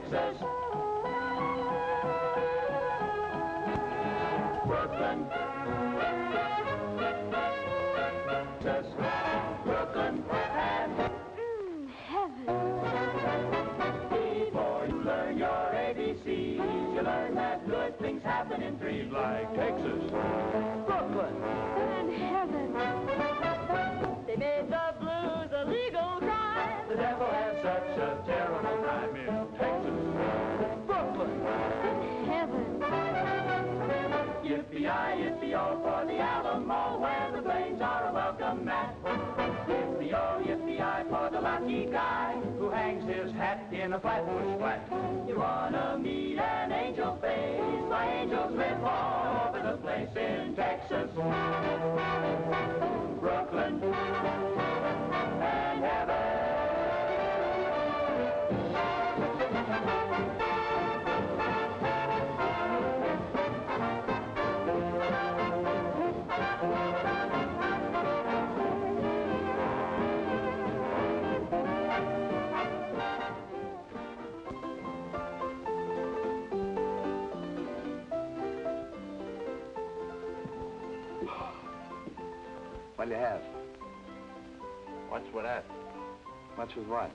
Texas. Brooklyn. Just Brooklyn and heaven. Before you learn your ABCs, you learn that good things happen in threes like Texas, Brooklyn, and heaven. They made the blues a legal crime. The devil has such a terrible time in Texas, Brooklyn, and heaven. Yippee-yi, yippee-yo for the Alamo, where the plains are a welcome mat. Yippee-yo, yippee-yi for the lucky guy who hangs his hat in a flatbush flat. You wanna meet an angel face? My angels live all over the place in Texas, Brooklyn, and heaven. What'll you have? What's with that? What's with what?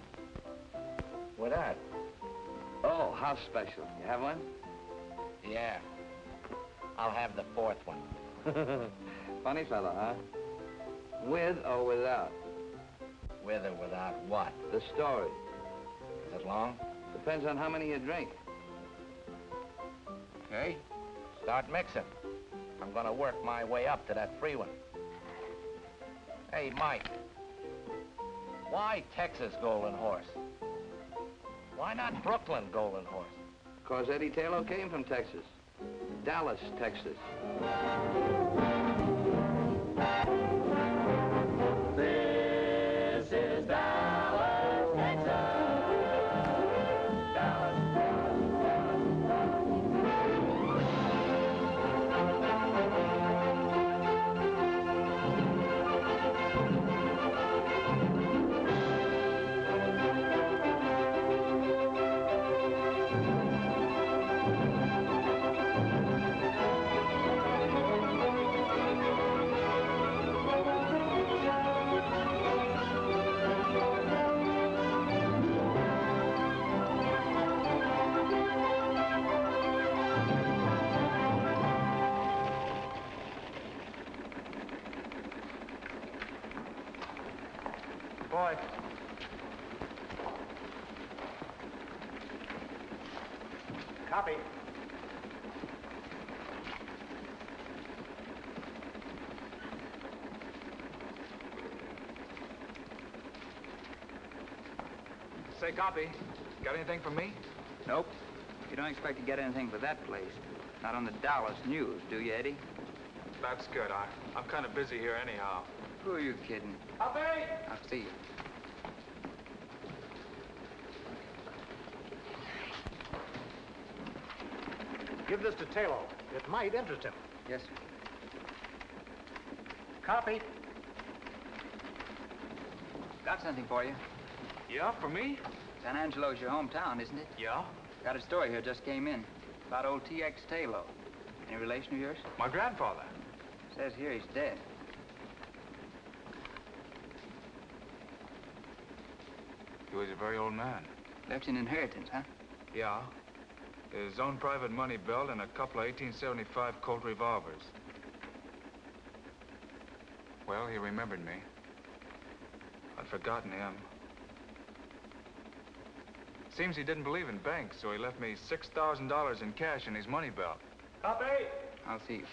With that? Oh, house special. You have one? Yeah. I'll have the fourth one. Funny fellow, huh? With or without? With or without what? The story. Is it long? Depends on how many you drink. Okay. Start mixing. I'm gonna work my way up to that free one. Hey, Mike. Why Texas Golden Horse? Why not Brooklyn Golden Horse? Because Eddie Taylor came from Texas. Dallas, Texas. This is Dallas, Texas. Dallas, Dallas, Dallas, Boy. Copy. Say, copy. Got anything for me? Nope. You don't expect to get anything for that place. Not on the Dallas News, do you, Eddie? That's good. I'm kind of busy here anyhow. Who are you kidding? Copy. I'll see you. Give this to Taylor. It might interest him. Yes, sir. Copy. Got something for you. Yeah, for me? San Angelo's your hometown, isn't it? Yeah. Got a story here, just came in. About old T.X. Taylor. Any relation of yours? My grandfather. Says here he's dead. He was a very old man. Left you an inheritance, huh? Yeah. His own private money belt and a couple of 1875 Colt revolvers. Well, he remembered me. I'd forgotten him. Seems he didn't believe in banks, so he left me $6,000 in cash in his money belt. Copy. I'll see you.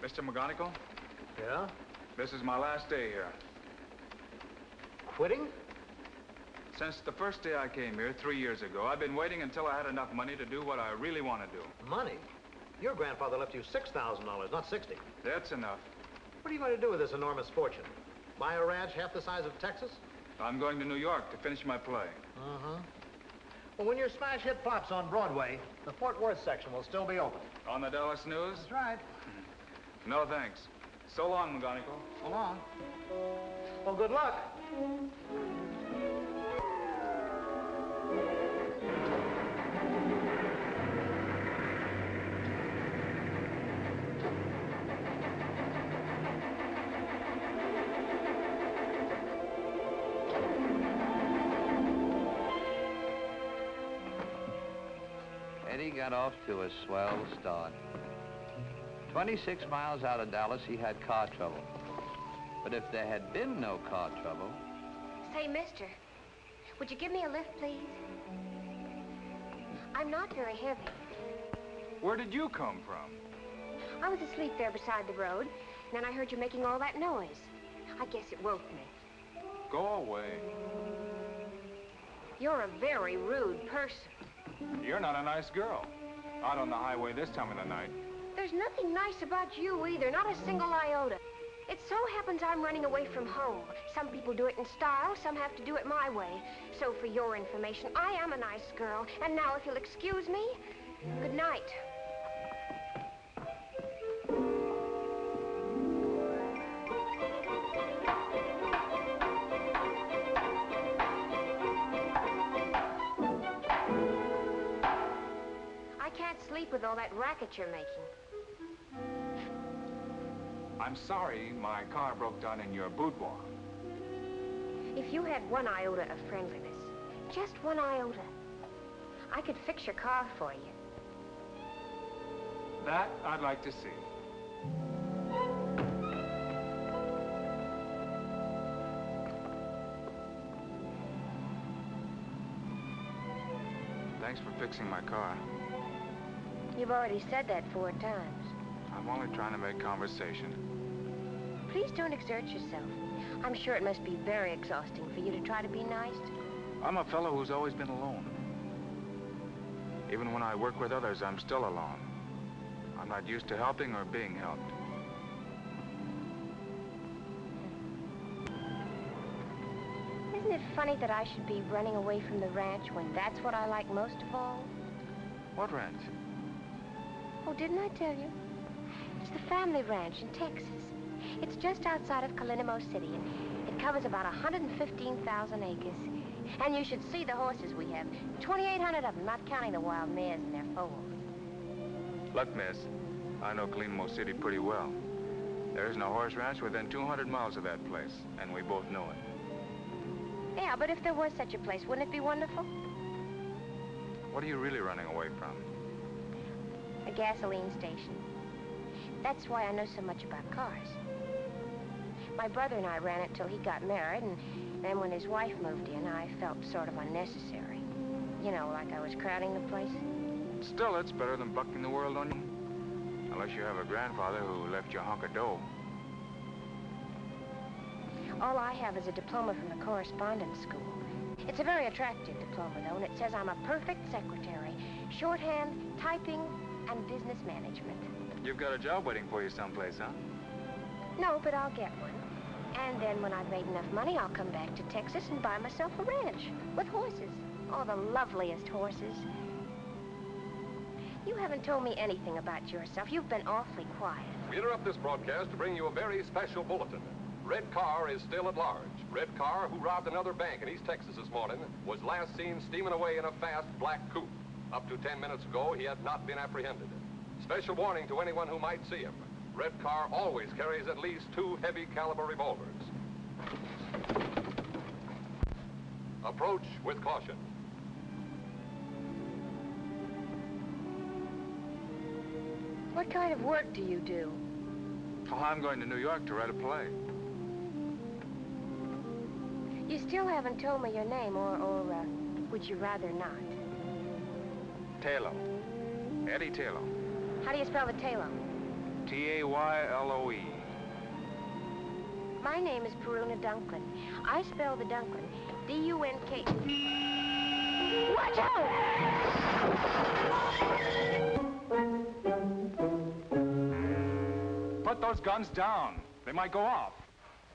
Mr. McGonigal, Yeah? this is my last day here. Quitting? Since the first day I came here 3 years ago, I've been waiting until I had enough money to do what I really want to do. Money? Your grandfather left you $6,000, not 60. That's enough. What are you going to do with this enormous fortune? Buy a ranch half the size of Texas? I'm going to New York to finish my play. Uh-huh. Well, when your smash hit pops on Broadway, the Fort Worth section will still be open. On the Dallas News? That's right. No, thanks. So long, McGonigal. So long. Well, good luck. Eddie got off to a swell start. 26 miles out of Dallas, he had car trouble. But if there had been no car trouble... Say, mister, would you give me a lift, please? I'm not very heavy. Where did you come from? I was asleep there beside the road, and then I heard you making all that noise. I guess it woke me. Go away. You're a very rude person. You're not a nice girl. Out on the highway this time of the night. There's nothing nice about you either, not a single iota. It so happens I'm running away from home. Some people do it in style, some have to do it my way. So for your information, I am a nice girl. And now, if you'll excuse me, good night. I can't sleep with all that racket you're making. I'm sorry my car broke down in your boudoir. If you had one iota of friendliness, just one iota, I could fix your car for you. That I'd like to see. Thanks for fixing my car. You've already said that 4 times. I'm only trying to make conversation. Please don't exert yourself. I'm sure it must be very exhausting for you to try to be nice. I'm a fellow who's always been alone. Even when I work with others, I'm still alone. I'm not used to helping or being helped. Isn't it funny that I should be running away from the ranch when that's what I like most of all? What ranch? Oh, didn't I tell you? It's the family ranch in Texas. It's just outside of Calinimo City, and it covers about 115,000 acres. And you should see the horses we have. 2,800 of them, not counting the wild mares in their foals. Look, miss, I know Calinimo City pretty well. There isn't a horse ranch within 200 miles of that place, and we both know it. Yeah, but if there was such a place, wouldn't it be wonderful? What are you really running away from? A gasoline station. That's why I know so much about cars. My brother and I ran it till he got married, and then when his wife moved in, I felt sort of unnecessary. You know, like I was crowding the place. Still, it's better than bucking the world on you. Unless you have a grandfather who left you a hunk of dough. All I have is a diploma from the correspondence school. It's a very attractive diploma, though, and it says I'm a perfect secretary. Shorthand, typing, and business management. You've got a job waiting for you someplace, huh? No, but I'll get one. And then when I've made enough money, I'll come back to Texas and buy myself a ranch with horses. Oh, the loveliest horses. You haven't told me anything about yourself. You've been awfully quiet. We interrupt this broadcast to bring you a very special bulletin. Red Carr is still at large. Red Carr, who robbed another bank in East Texas this morning, was last seen steaming away in a fast black coupe. Up to 10 minutes ago, he had not been apprehended. Special warning to anyone who might see him. Red Carr always carries at least 2 heavy caliber revolvers. Approach with caution. What kind of work do you do? Oh, I'm going to New York to write a play. You still haven't told me your name, or would you rather not? Taylor. Eddie Taylor. How do you spell the Taylor? T-A-Y-L-O-E. My name is Peruna Dunklin. I spell the Dunklin D-U-N-K. Watch out! Put those guns down. They might go off.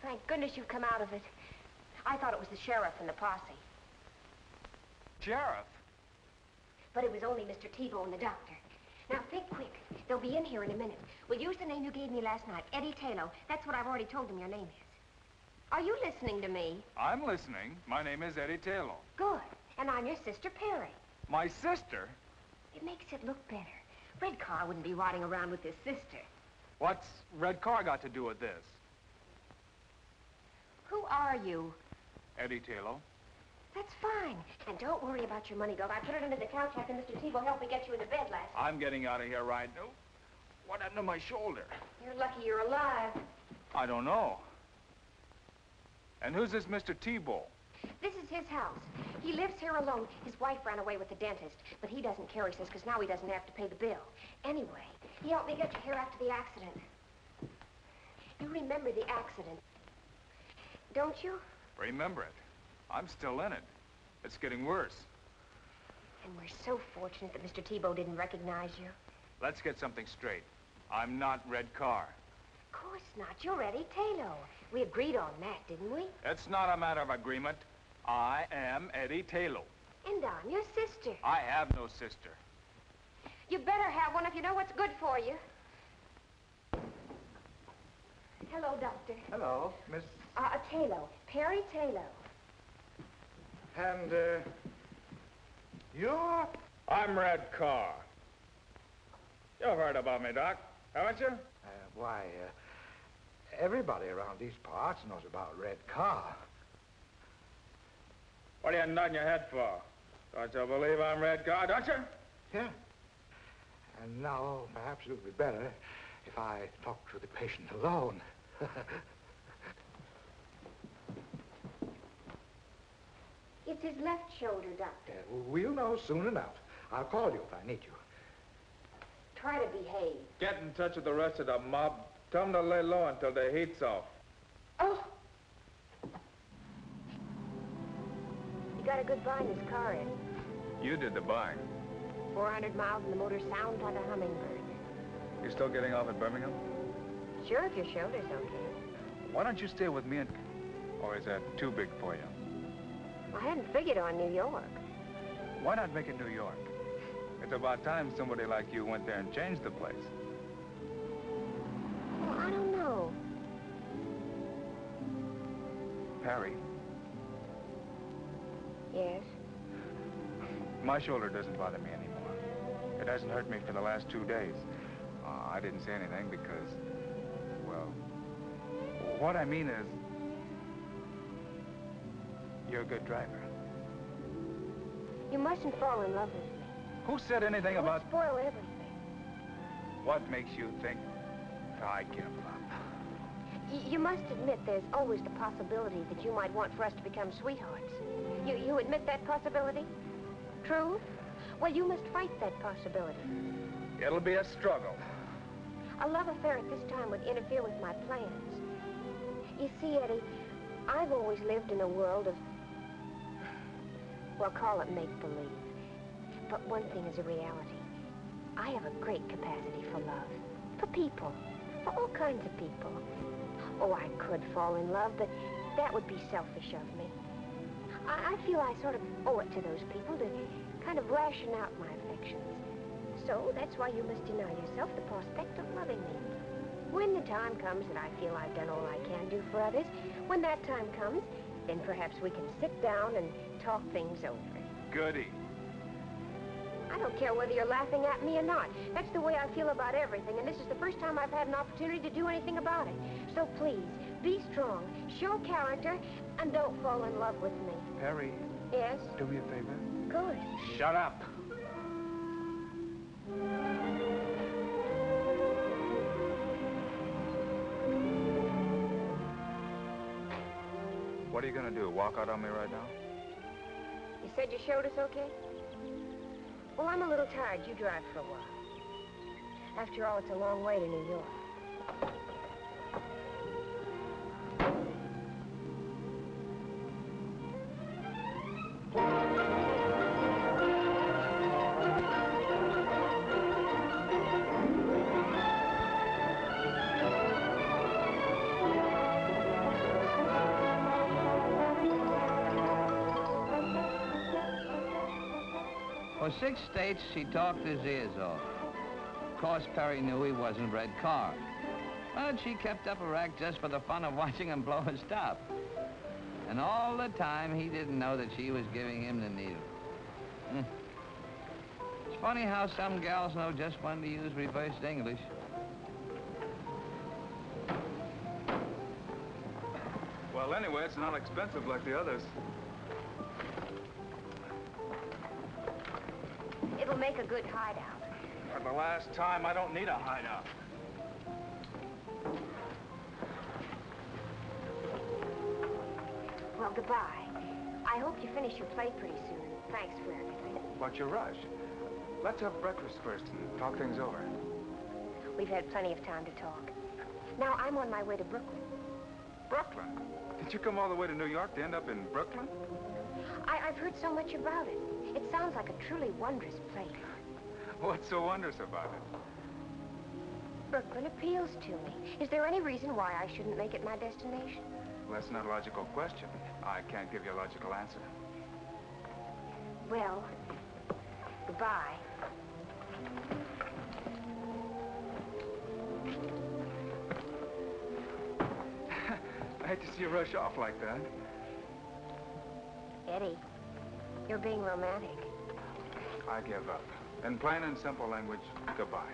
Thank goodness you've come out of it. I thought it was the sheriff and the posse. Sheriff? But it was only Mr. Tebow and the doctor. Now, think quick. They'll be in here in a minute. We'll use the name you gave me last night, Eddie Taylor. That's what I've already told them your name is. Are you listening to me? I'm listening. My name is Eddie Taylor. Good. And I'm your sister, Perry. My sister? It makes it look better. Red Car wouldn't be riding around with his sister. What's Red Car got to do with this? Who are you? Eddie Taylor. That's fine. And don't worry about your money belt. I put it under the couch after Mr. Tebow helped me get you into bed last night. I'm getting out of here right now. What happened to my shoulder? You're lucky you're alive. I don't know. And who's this Mr. Tebow? This is his house. He lives here alone. His wife ran away with the dentist, but he doesn't care, he says, because now he doesn't have to pay the bill. Anyway, he helped me get you here after the accident. You remember the accident, don't you? Remember it. I'm still in it. It's getting worse. And we're so fortunate that Mr. Tebow didn't recognize you. Let's get something straight. I'm not Red Car. Of course not. You're Eddie Taylor. We agreed on that, didn't we? It's not a matter of agreement. I am Eddie Taylor. And I'm your sister. I have no sister. You better have one if you know what's good for you. Hello, Doctor. Hello, Miss... Taylor. Perry Taylor. And, you're... I'm Red Car. You've heard about me, Doc, haven't you? Why, everybody around these parts knows about Red Car. What are you nodding your head for? Don't you believe I'm Red Car, don't you? Yeah. And now, perhaps it would be better if I talked to the patient alone. It's his left shoulder, Doctor. We'll know soon enough. I'll call you if I need you. Try to behave. Get in touch with the rest of the mob. Tell them to lay low until the heat's off. Oh! You got a good buy in this car, Ed. You did the buying. 400 miles and the motor sounds like a hummingbird. You still getting off at Birmingham? Sure, if your shoulder's okay. Why don't you stay with me and... Or is that too big for you? I hadn't figured on New York. Why not make it New York? It's about time somebody like you went there and changed the place. Well, I don't know. Perry, Yes? my shoulder doesn't bother me anymore. It hasn't hurt me for the last 2 days. I didn't say anything because, well, what I mean is, you're a good driver. You mustn't fall in love with me. Who said anything It would about... spoil everything. What makes you think I give up? You must admit there's always the possibility that you might want for us to become sweethearts. You admit that possibility? True? Well, you must fight that possibility. It'll be a struggle. A love affair at this time would interfere with my plans. You see, Eddie, I've always lived in a world of, well, call it make-believe. But one thing is a reality. I have a great capacity for love. For people. For all kinds of people. Oh, I could fall in love, but that would be selfish of me. I feel I sort of owe it to those people to kind of ration out my affections. So that's why you must deny yourself the prospect of loving me. When the time comes that I feel I've done all I can do for others, when that time comes, then perhaps we can sit down and talk things over. Goody. I don't care whether you're laughing at me or not. That's the way I feel about everything, and this is the first time I've had an opportunity to do anything about it. So please, be strong, show character, and don't fall in love with me. Perry. Yes? Do me a favor. Good. Shut up. What are you gonna do, walk out on me right now? You said your shoulder's okay? Well, I'm a little tired. You drive for a while. After all, it's a long way to New York. For 6 states, she talked his ears off. Of course, Perry knew he wasn't Red Carr. But she kept up a rack just for the fun of watching him blow his top. And all the time, he didn't know that she was giving him the needle. It's funny how some gals know just when to use reversed English. Well, anyway, it's not expensive like the others. It'll make a good hideout. For the last time, I don't need a hideout. Well, goodbye. I hope you finish your play pretty soon. Thanks for everything. What's your rush? Let's have breakfast first and talk things over. We've had plenty of time to talk. Now, I'm on my way to Brooklyn. Brooklyn? Did you come all the way to New York to end up in Brooklyn? I've heard so much about it. It sounds like a truly wondrous place. What's so wondrous about it? Brooklyn appeals to me. Is there any reason why I shouldn't make it my destination? Well, that's not a logical question. I can't give you a logical answer. Well, goodbye. I hate to see you rush off like that. Eddie, you're being romantic. I give up. In plain and simple language, goodbye.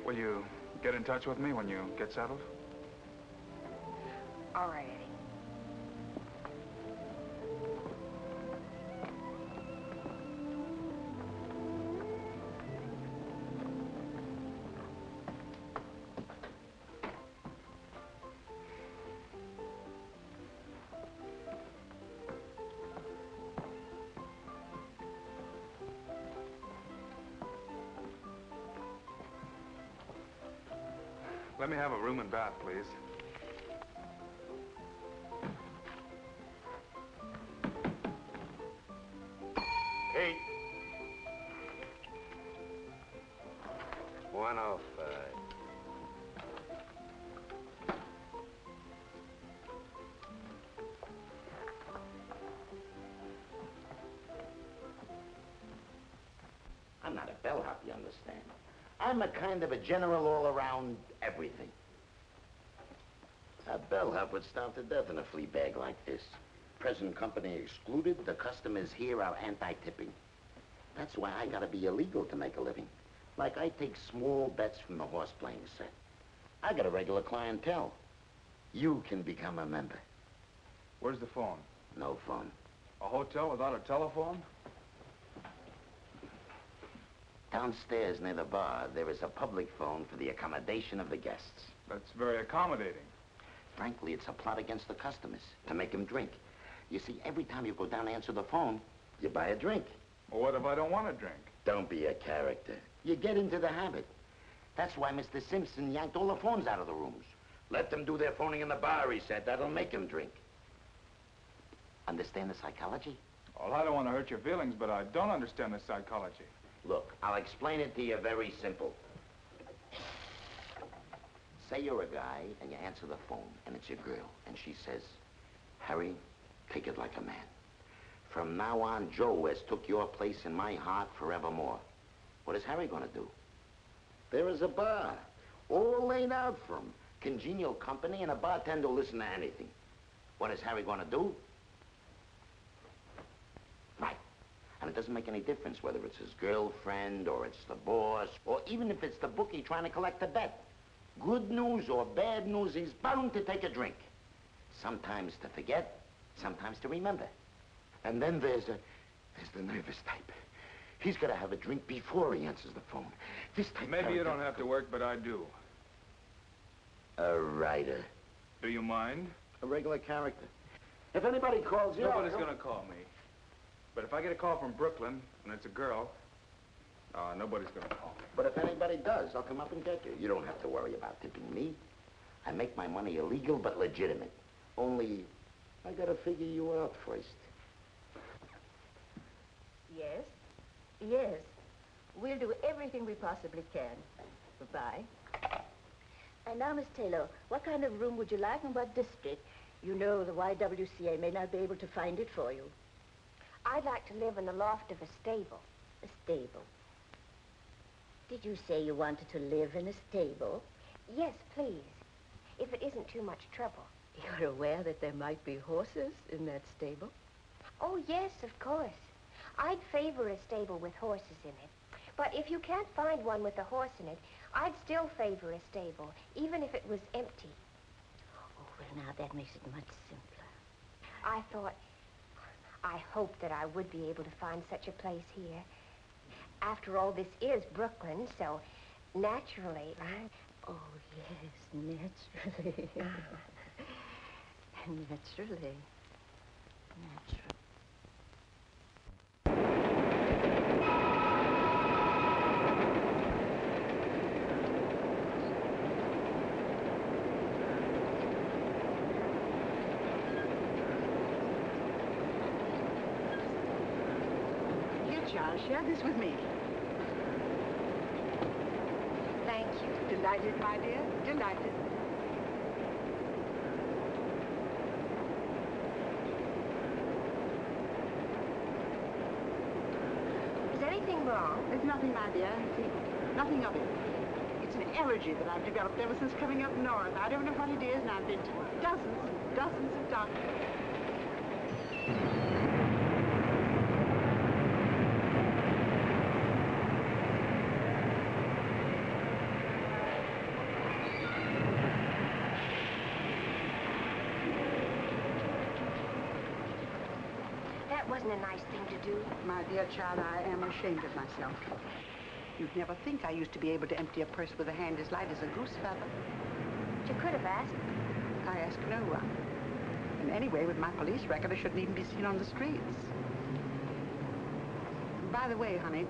Will you get in touch with me when you get settled? All right, Eddie. Let me have a room and bath, please. Hey. 105. I'm not a bellhop, you understand? I'm a kind of a general all-around everything. A bellhop would starve to death in a flea bag like this. Present company excluded, the customers here are anti-tipping. That's why I gotta be illegal to make a living. Like I take small bets from the horse playing set. I got a regular clientele. You can become a member. Where's the phone? No phone. A hotel without a telephone? Downstairs near the bar, there is a public phone for the accommodation of the guests. That's very accommodating. Frankly, it's a plot against the customers, to make them drink. You see, every time you go down to answer the phone, you buy a drink. Well, what if I don't want to drink? Don't be a character. You get into the habit. That's why Mr. Simpson yanked all the phones out of the rooms. Let them do their phoning in the bar, he said. That'll make them drink. Understand the psychology? Well, I don't want to hurt your feelings, but I don't understand the psychology. Look, I'll explain it to you very simple. Say you're a guy, and you answer the phone, and it's your girl, and she says, Harry, take it like a man. From now on, Joe has took your place in my heart forevermore. What is Harry gonna do? There is a bar, all laid out for him. Congenial company, and a bartender will listen to anything. What is Harry gonna do? Right. And it doesn't make any difference whether it's his girlfriend, or it's the boss, or even if it's the bookie trying to collect a bet. Good news or bad news, he's bound to take a drink. Sometimes to forget, sometimes to remember. And then there's the nervous type. He's got to have a drink before he answers the phone. This type... Maybe you don't have to work, but I do. A writer. Do you mind? A regular character. If anybody calls you... Nobody's gonna call me. But if I get a call from Brooklyn, and it's a girl, nobody's gonna call me. But if anybody does, I'll come up and get you. You don't have to worry about tipping me. I make my money illegal, but legitimate. Only, I gotta figure you out first. Yes? Yes. We'll do everything we possibly can. Goodbye. And now, Miss Taylor, what kind of room would you like and what district? You know the YWCA may not be able to find it for you. I'd like to live in the loft of a stable. A stable? Did you say you wanted to live in a stable? Yes, please. If it isn't too much trouble. You're aware that there might be horses in that stable? Oh, yes, of course. I'd favor a stable with horses in it. But if you can't find one with a horse in it, I'd still favor a stable, even if it was empty. Oh, well, now that makes it much simpler. I hoped that I would be able to find such a place here. After all, this is Brooklyn, so naturally, Oh, yes, naturally. Naturally. Here, Charles, share this with me. Thank you. Delighted, my dear, delighted. Is anything wrong? There's nothing, my dear. See, nothing of it. It's an allergy that I've developed ever since coming up north. I don't know what it is, and I've been to dozens and dozens of doctors. That wasn't a nice thing to do. My dear child, I am ashamed of myself. You'd never think I used to be able to empty a purse with a hand as light as a goose feather. You could have asked. I ask no one. And anyway, with my police record, I shouldn't even be seen on the streets. By the way, honey,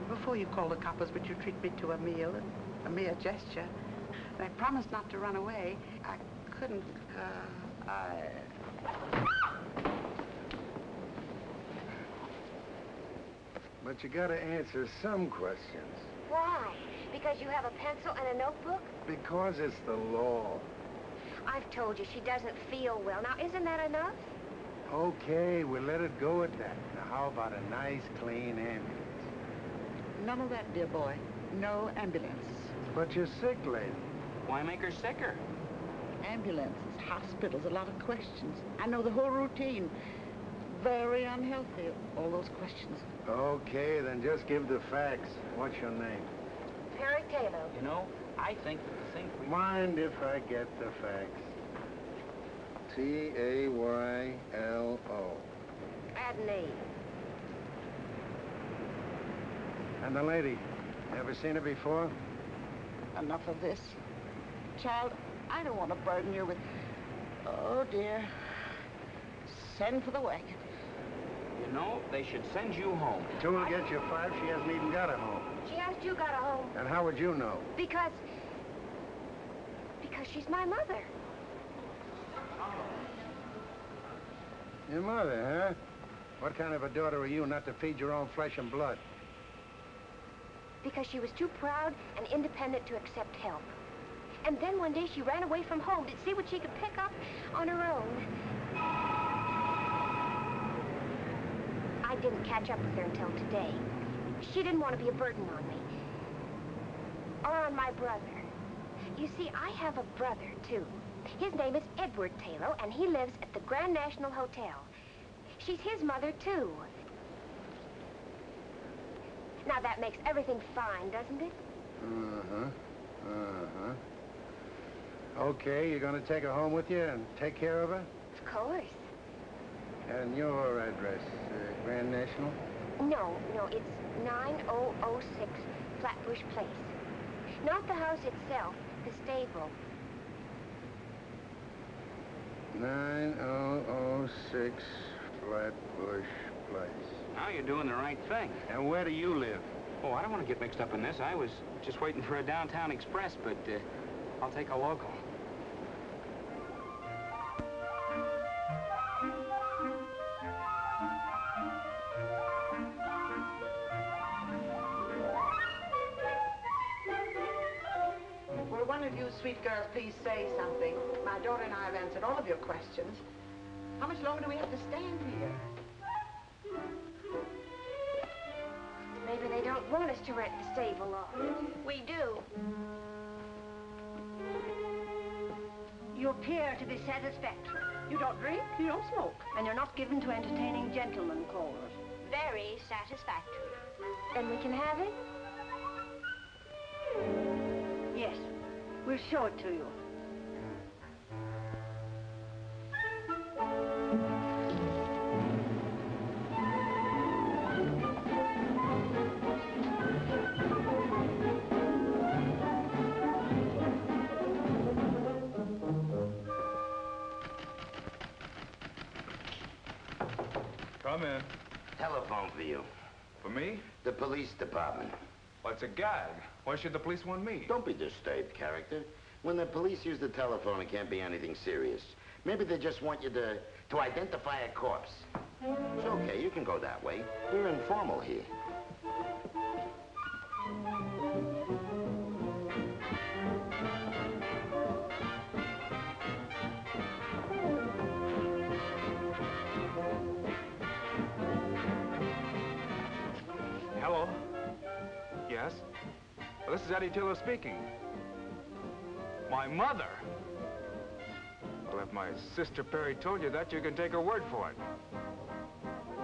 before you call the coppers, would you treat me to a meal and a mere gesture? And I promised not to run away. I couldn't, But you gotta answer some questions. Why? Because you have a pencil and a notebook? Because it's the law. I've told you she doesn't feel well. Now, isn't that enough? Okay, we'll let it go at that. Now, how about a nice, clean ambulance? none of that, dear boy. No ambulance. But you're sick, lady. Why make her sicker? Ambulances, hospitals, a lot of questions. I know the whole routine. Very unhealthy, all those questions. Okay, then just give the facts. What's your name? Perry Taylor. You know, I think that the thing... Mind if I get the facts? T-A-Y-L-O. Add an E. And the lady, ever seen her before? Enough of this. Child, I don't want to burden you with... Oh, dear. Send for the wagon. You know, they should send you home. Two will get you 5. She hasn't even got a home. She has you got a home. And how would you know? Because she's my mother. Your mother, huh? What kind of a daughter are you not to feed your own flesh and blood? Because she was too proud and independent to accept help. And then one day she ran away from home to see what she could pick up on her own. I didn't catch up with her until today. She didn't want to be a burden on me. Or on my brother. You see, I have a brother, too. His name is Edward Taylor, and he lives at the Grand National Hotel. She's his mother, too. Now, that makes everything fine, doesn't it? Uh-huh. Uh-huh. Okay, you're going to take her home with you and take care of her? Of course. And your address, Grand National? No, it's 9006 Flatbush Place. Not the house itself, the stable. 9006 Flatbush Place. Now you're doing the right thing. And where do you live? Oh, I don't want to get mixed up in this. I was just waiting for a downtown express, but I'll take a local. Will one of you sweet girls, please say something. My daughter and I have answered all of your questions. How much longer do we have to stand here? Maybe they don't want us to rent the stable longer. We do. You appear to be satisfactory. You don't drink, you don't smoke, and you're not given to entertaining gentlemen callers. Very satisfactory. Then we can have it? Yes, we'll show it to you. Come in. Telephone for you. For me? The police department. Well, it's a gag. Why should the police want me? Don't be disturbed, character. When the police use the telephone, it can't be anything serious. Maybe they just want you to identify a corpse. It's okay, you can go that way. We're informal here. Hello? Yes? Well, this is Eddie Tillo speaking. My mother? Well, if my sister Perry told you that, you can take her word for it.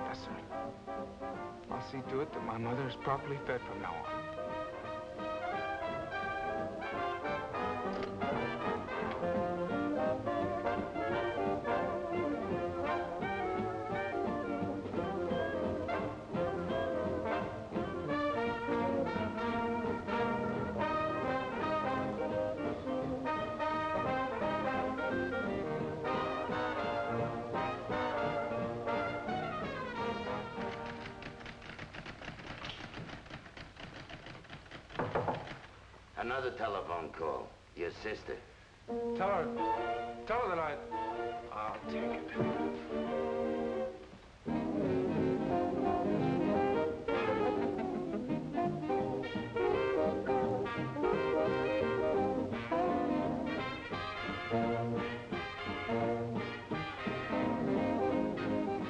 Yes, sir. I'll see to it that my mother is properly fed from now on. Another telephone call. Your sister. Tell her that I'll take it.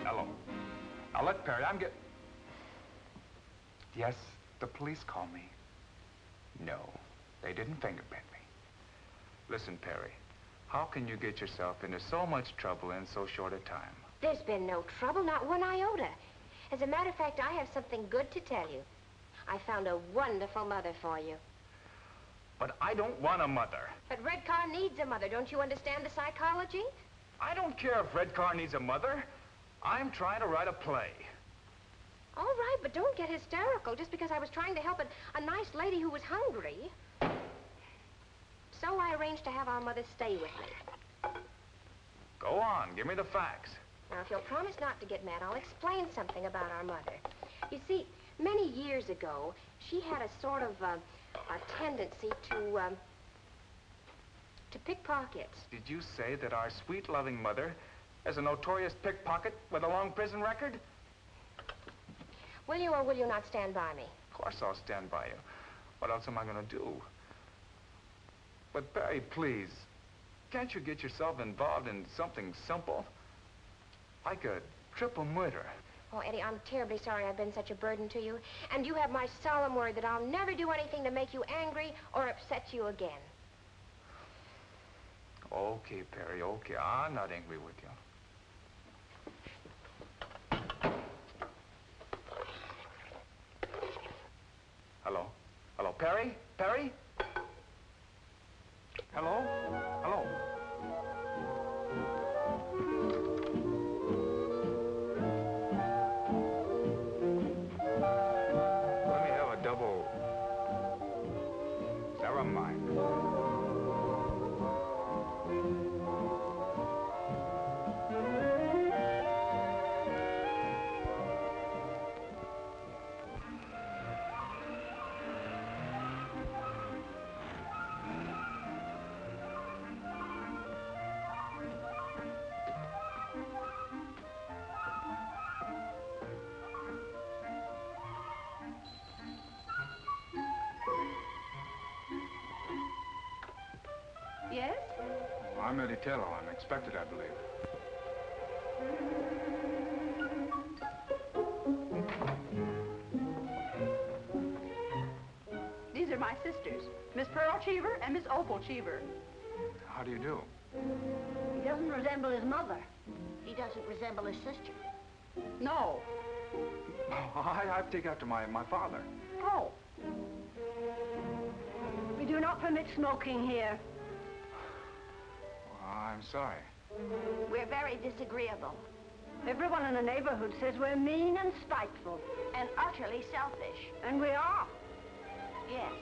Hello. Now, look, Perry, Yes, the police called me. No, they didn't fingerprint me. Listen, Perry, how can you get yourself into so much trouble in so short a time? There's been no trouble, not one iota. As a matter of fact, I have something good to tell you. I found a wonderful mother for you. But I don't want a mother. But Red Car needs a mother. Don't you understand the psychology? I don't care if Red Car needs a mother. I'm trying to write a play. All right, but don't get hysterical just because I was trying to help a nice lady who was hungry. So I arranged to have our mother stay with me. Go on, give me the facts. Now, if you'll promise not to get mad, I'll explain something about our mother. You see, many years ago, she had a sort of a tendency to pickpockets. Did you say that our sweet, loving mother is a notorious pickpocket with a long prison record? Will you or will you not stand by me? Of course I'll stand by you. What else am I going to do? But, Perry, please, can't you get yourself involved in something simple? Like a triple murder. Oh, Eddie, I'm terribly sorry I've been such a burden to you. And you have my solemn word that I'll never do anything to make you angry or upset you again. Okay, Perry, okay. I'm not angry with you. Hello? Hello, Perry? Perry? Hello? Hello? Let me have a double... Never mind. I'm Eddie Taylor. I'm expected, I believe. These are my sisters, Miss Pearl Cheever and Miss Opal Cheever. How do you do? He doesn't resemble his mother. He doesn't resemble his sister. No. Oh, I take after my father. Oh. We do not permit smoking here. Well, I'm sorry. We're very disagreeable. Everyone in the neighborhood says we're mean and spiteful. And utterly selfish. And we are. Yes.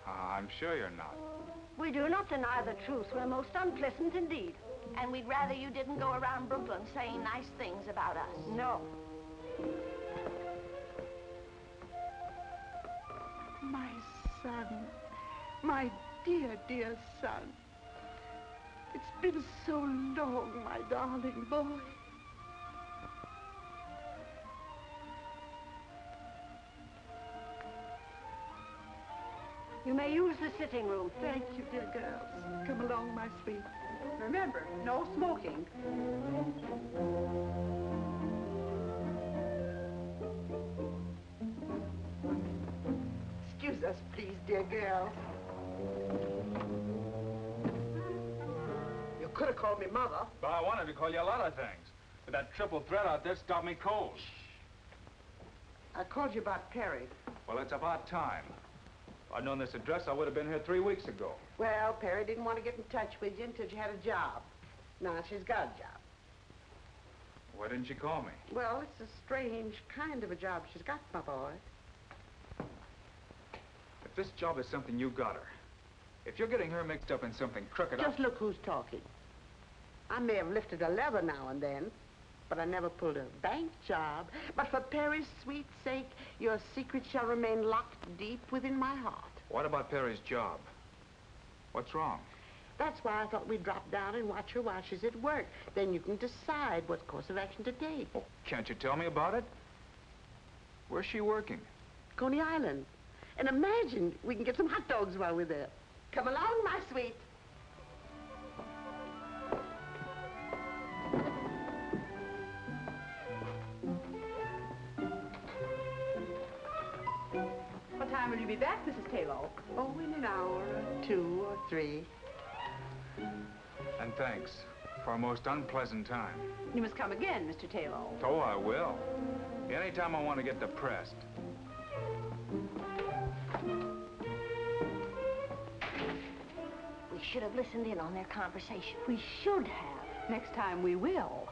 I'm sure you're not. We do not deny the truth. We're most unpleasant indeed. And we'd rather you didn't go around Brooklyn saying nice things about us. No. My son. My dear, dear son. It's been so long, my darling boy. You may use the sitting room. Thank you, dear girls. Come along, my sweet. Remember, no smoking. Excuse us, please, dear girls. You could have called me Mother. But I wanted to call you a lot of things. But that triple threat out there stopped me cold. I called you about Perry. Well, it's about time. If I'd known this address, I would have been here 3 weeks ago. Well, Perry didn't want to get in touch with you until she had a job. Now she's got a job. Why didn't she call me? Well, it's a strange kind of a job she's got, my boy. If this job is something you got her, if you're getting her mixed up in something crooked, Just look who's talking. I may have lifted a lever now and then, but I never pulled a bank job. But for Perry's sweet sake, your secret shall remain locked deep within my heart. What about Perry's job? What's wrong? That's why I thought we'd drop down and watch her while she's at work. Then you can decide what course of action to take. Oh, can't you tell me about it? Where's she working? Coney Island. And imagine we can get some hot dogs while we're there. Come along, my sweet. What time will you be back, Mrs. Taylor? Oh, in an hour or 2 or 3. And thanks for a most unpleasant time. You must come again, Mr. Taylor. Oh, I will. Anytime I want to get depressed. We should have listened in on their conversation. We should have. Next time we will.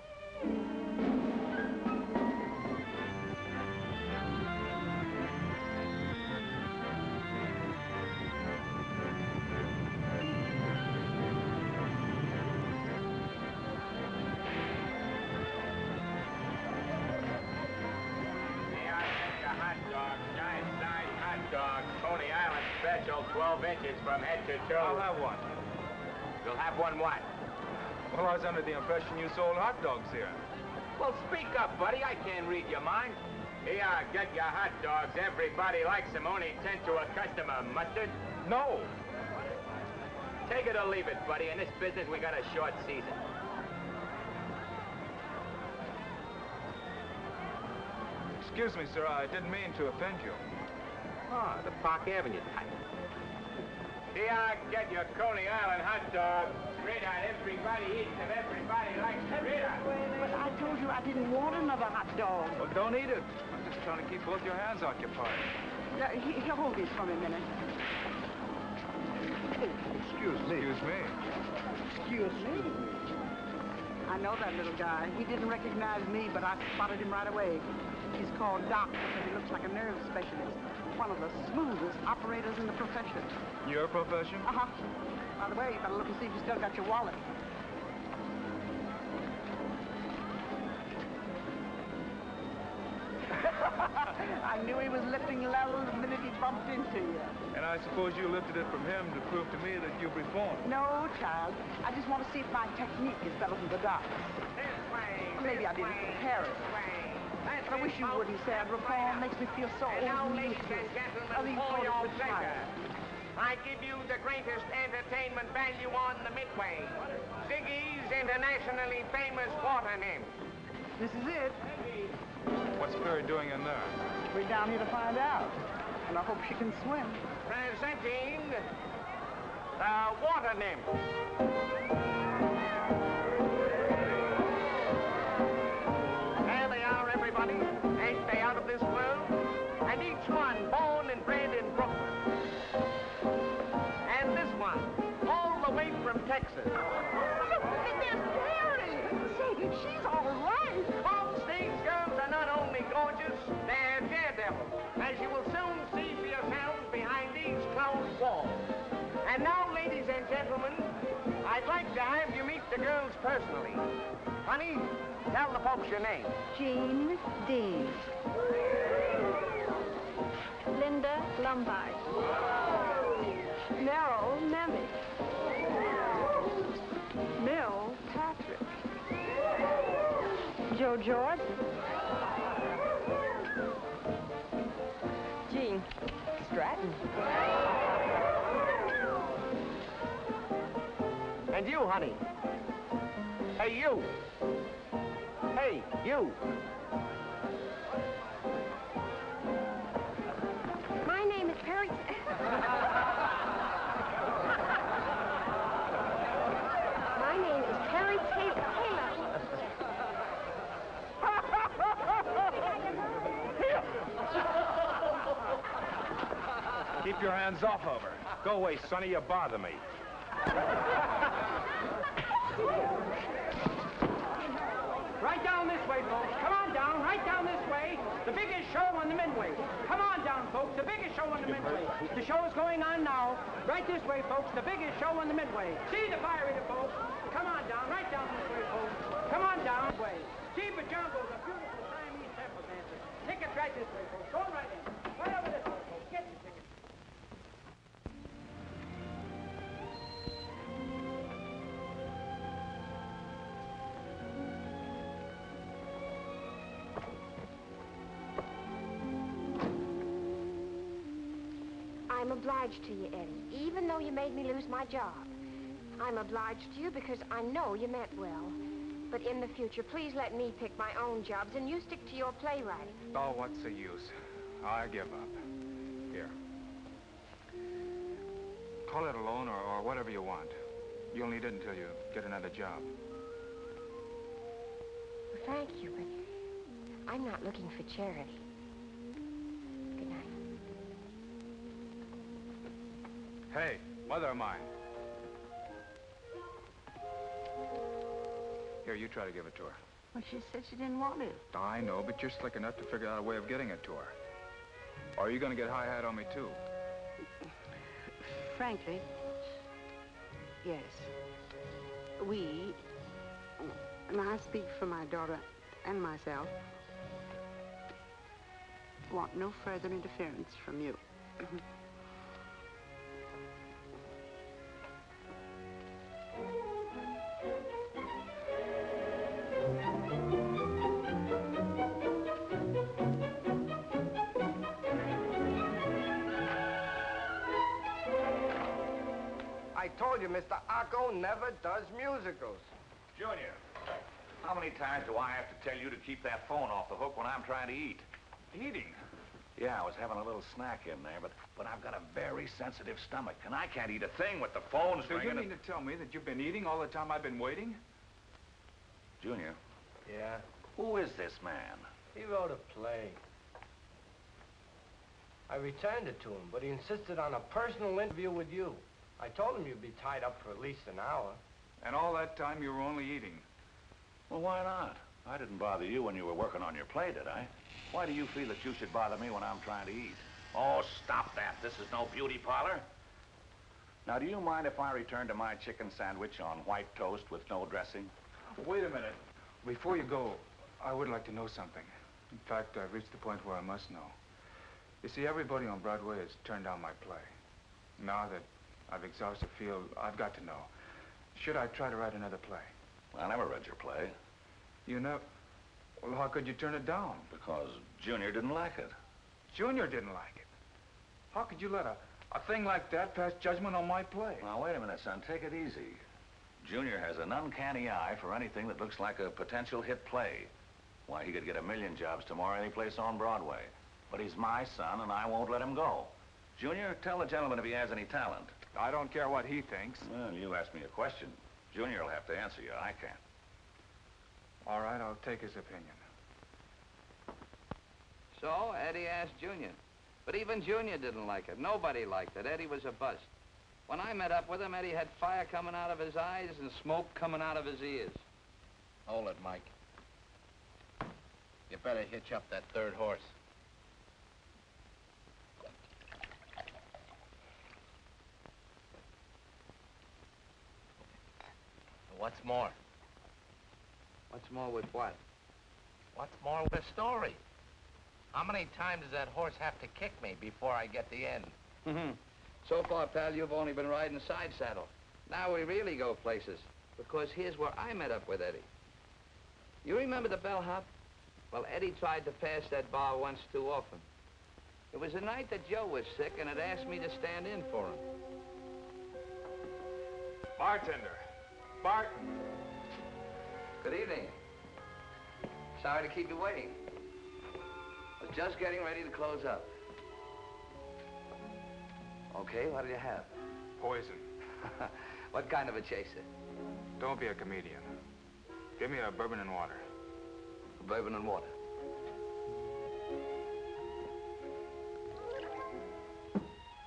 Coney Island special, 12 inches from head to toe. I'll have one. You'll have one what? Well, I was under the impression you sold hot dogs here. Well, speak up, buddy. I can't read your mind. Here, get your hot dogs. Everybody likes them. Only 10 to a customer. Mustard? No. Take it or leave it, buddy. In this business, we got a short season. Excuse me, sir. I didn't mean to offend you. Oh, the Park Avenue type. Here, get your Coney Island hot dogs. Sweetheart, everybody eats them. Everybody likes them. But I told you I didn't want another hot dog. Well, don't eat it. I'm just trying to keep both your hands occupied. Here, hold this for me a minute. Excuse me. Excuse me. Excuse me. I know that little guy. He didn't recognize me, but I spotted him right away. He's called Doc because he looks like a nerve specialist. One of the smoothest operators in the profession. Your profession? Uh-huh. By the way, you better look and see if you still got your wallet. I knew he was lifting levels the minute he bumped into you. And I suppose you lifted it from him to prove to me that you've reformed. No, child. I just want to see if my technique is better than the doc's. Maybe I didn't prepare it. But I wish you wouldn't say I'd reform. Makes me feel so old and useless. for your pleasure. I give you the greatest entertainment value on the Midway. Ziggy's internationally famous water nymph. This is it. What's Perry doing in there? We're down here to find out. And I hope she can swim. Presenting the water nymph. There they are, everybody. Ain't they out of this world? And each one born and bred in Brooklyn. And this one, all the way from Texas. Miss Perry! Say, she's all right. Folks, these girls are not only gorgeous, they're daredevils, as you will soon see for yourselves behind these closed walls. And now, ladies and gentlemen, I'd like to have you meet the girls personally. Honey, tell the folks your name. Jean Dean. Linda Lombard. Merrill Nemeth. Mill Patrick. Joe Jordan. Jean Stratton. And you, honey. Hey, you. Hey, you. My name is Perry... My name is Perry Taylor. Keep your hands off of her. Go away, Sonny. You bother me. Right down this way, folks. Come on down, right down this way. The biggest show on the Midway. Come on down, folks. The biggest show on the Midway. The show is going on now. Right this way, folks. The biggest show on the Midway. See the fire eater, folks. Come on down, right down this way, folks. Come on down. Way. Jeeba Jumbo's a beautiful Siamese temple dancer. Tickets right this way, folks. Go right in. Right over this way, folks. Get your tickets. I'm obliged to you, Eddie, even though you made me lose my job. I'm obliged to you because I know you meant well. But in the future, please let me pick my own jobs and you stick to your playwriting. Oh, what's the use? I give up. Here. Call it a loan or whatever you want. You'll need it until you get another job. Well, thank you, but I'm not looking for charity. Good night. Hey, mother of mine. Here, you try to give it to her. Well, she said she didn't want it. I know, but you're slick enough to figure out a way of getting it to her. Or are you going to get high-hat on me, too? Frankly, yes. We, and I speak for my daughter and myself, want no further interference from you. I told you, Mr. Acco never does musicals. Junior, how many times do I have to tell you to keep that phone off the hook when I'm trying to eat? Eating? Yeah, I was having a little snack in there, but I've got a very sensitive stomach, and I can't eat a thing with the phone So ringing. you mean to tell me that you've been eating all the time I've been waiting? Junior, Yeah? who is this man? He wrote a play. I returned it to him, but he insisted on a personal interview with you. I told him you'd be tied up for at least an hour. And all that time you were only eating? Well, why not? I didn't bother you when you were working on your play, did I? Why do you feel that you should bother me when I'm trying to eat? Oh, stop that. This is no beauty parlor. Now, do you mind if I return to my chicken sandwich on white toast with no dressing? Wait a minute. Before you go, I would like to know something. In fact, I've reached the point where I must know. You see, everybody on Broadway has turned down my play. Now that I've exhausted the field, I've got to know. Should I try to write another play? I never read your play. You know... Well, how could you turn it down? Because Junior didn't like it. Junior didn't like it. How could you let A thing like that passed judgment on my play. Now, wait a minute, son. Take it easy. Junior has an uncanny eye for anything that looks like a potential hit play. Why, he could get 1,000,000 jobs tomorrow any place on Broadway. But he's my son, and I won't let him go. Junior, tell the gentleman if he has any talent. I don't care what he thinks. Well, you asked me a question. Junior will have to answer you. I can't. All right, I'll take his opinion. So Eddie asked Junior. But even Junior didn't like it. Nobody liked it. Eddie was a bust. When I met up with him, Eddie had fire coming out of his eyes and smoke coming out of his ears. Hold it, Mike. You better hitch up that third horse. What's more? What's more with what? What's more with the story? How many times does that horse have to kick me before I get the end? So far, pal, you've only been riding side saddle. Now we really go places, because here's where I met up with Eddie. You remember the bellhop? Well, Eddie tried to pass that bar once too often. It was the night that Joe was sick and had asked me to stand in for him. Bartender. Bart. Good evening. Sorry to keep you waiting. I was just getting ready to close up. Okay, what do you have? Poison. What kind of a chaser? Don't be a comedian. Give me a bourbon and water. Bourbon and water.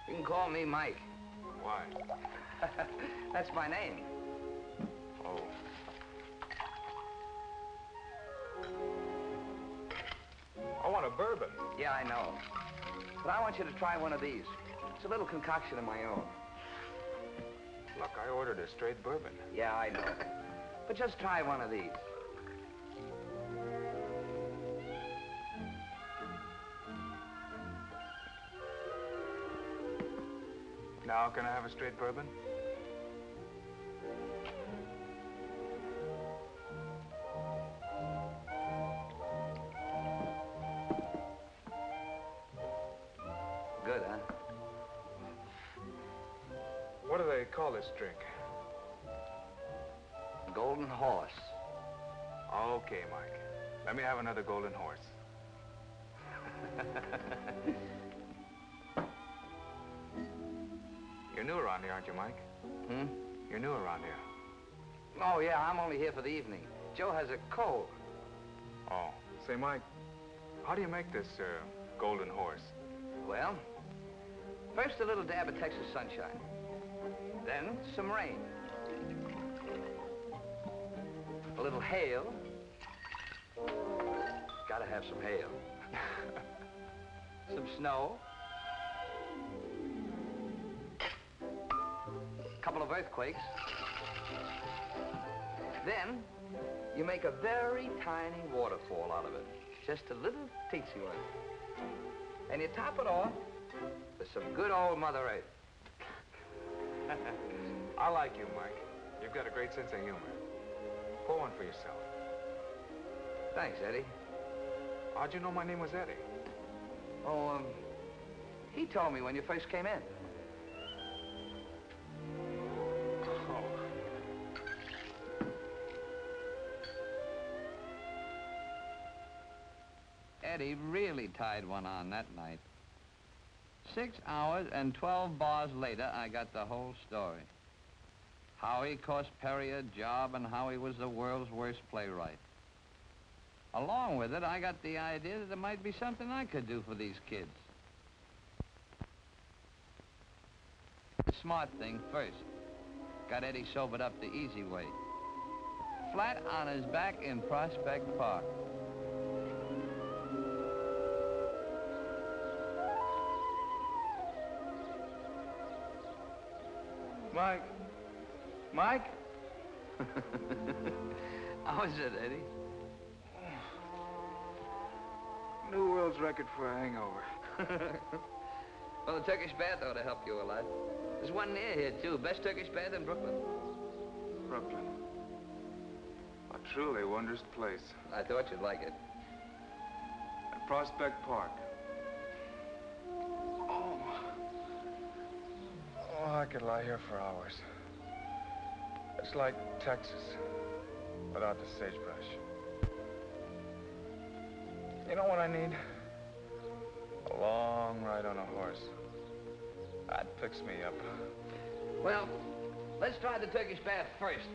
You can call me Mike. Why? That's my name. Oh. I want a bourbon. Yeah, I know. But I want you to try one of these. It's a little concoction of my own. Look, I ordered a straight bourbon. Yeah, I know. But just try one of these. Now, can I have a straight bourbon? Good, huh? What do they call this drink? Golden Horse. Okay, Mike. Let me have another golden horse. You're new around here, aren't you, Mike? Hmm? You're new around here. Oh, yeah, I'm only here for the evening. Joe has a cold. Oh. Say, Mike, how do you make this, golden horse? Well, first a little dab of Texas sunshine. Then some rain. A little hail. Gotta have some hail. Some snow. A couple of earthquakes. Then you make a very tiny waterfall out of it. Just a little teensy one. And you top it off with some good old Mother Earth. I like you, Mike. You've got a great sense of humor. Pour one for yourself. Thanks, Eddie. How'd you know my name was Eddie? Oh, he told me when you first came in. Oh. Eddie really tied one on that night. 6 hours and 12 bars later, I got the whole story. How he cost Perry a job and how he was the world's worst playwright. Along with it, I got the idea that there might be something I could do for these kids. The smart thing first. Got Eddie sobered up the easy way. Flat on his back in Prospect Park. Mike. Mike? How is it, Eddie? New world's record for a hangover. Well, the Turkish bath ought to help you a lot. There's one near here, too. Best Turkish bath in Brooklyn. Brooklyn. A truly wondrous place. I thought you'd like it. At Prospect Park. Oh. Oh, I could lie here for hours. It's like Texas, without the sagebrush. You know what I need? A long ride on a horse. That picks me up. Well, let's try the Turkish bath first.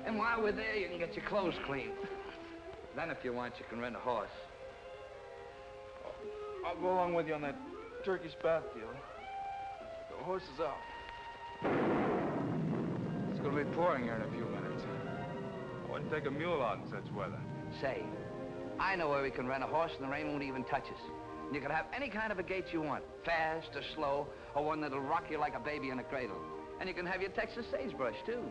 And while we're there, you can get your clothes clean. Then, if you want, you can rent a horse. I'll go along with you on that Turkish bath deal. The horse is out. It's gonna be pouring here in a few minutes. I wouldn't take a mule out in such weather. Say, I know where we can rent a horse and the rain won't even touch us. And you can have any kind of a gait you want, fast or slow, or one that'll rock you like a baby in a cradle. And you can have your Texas sagebrush, too.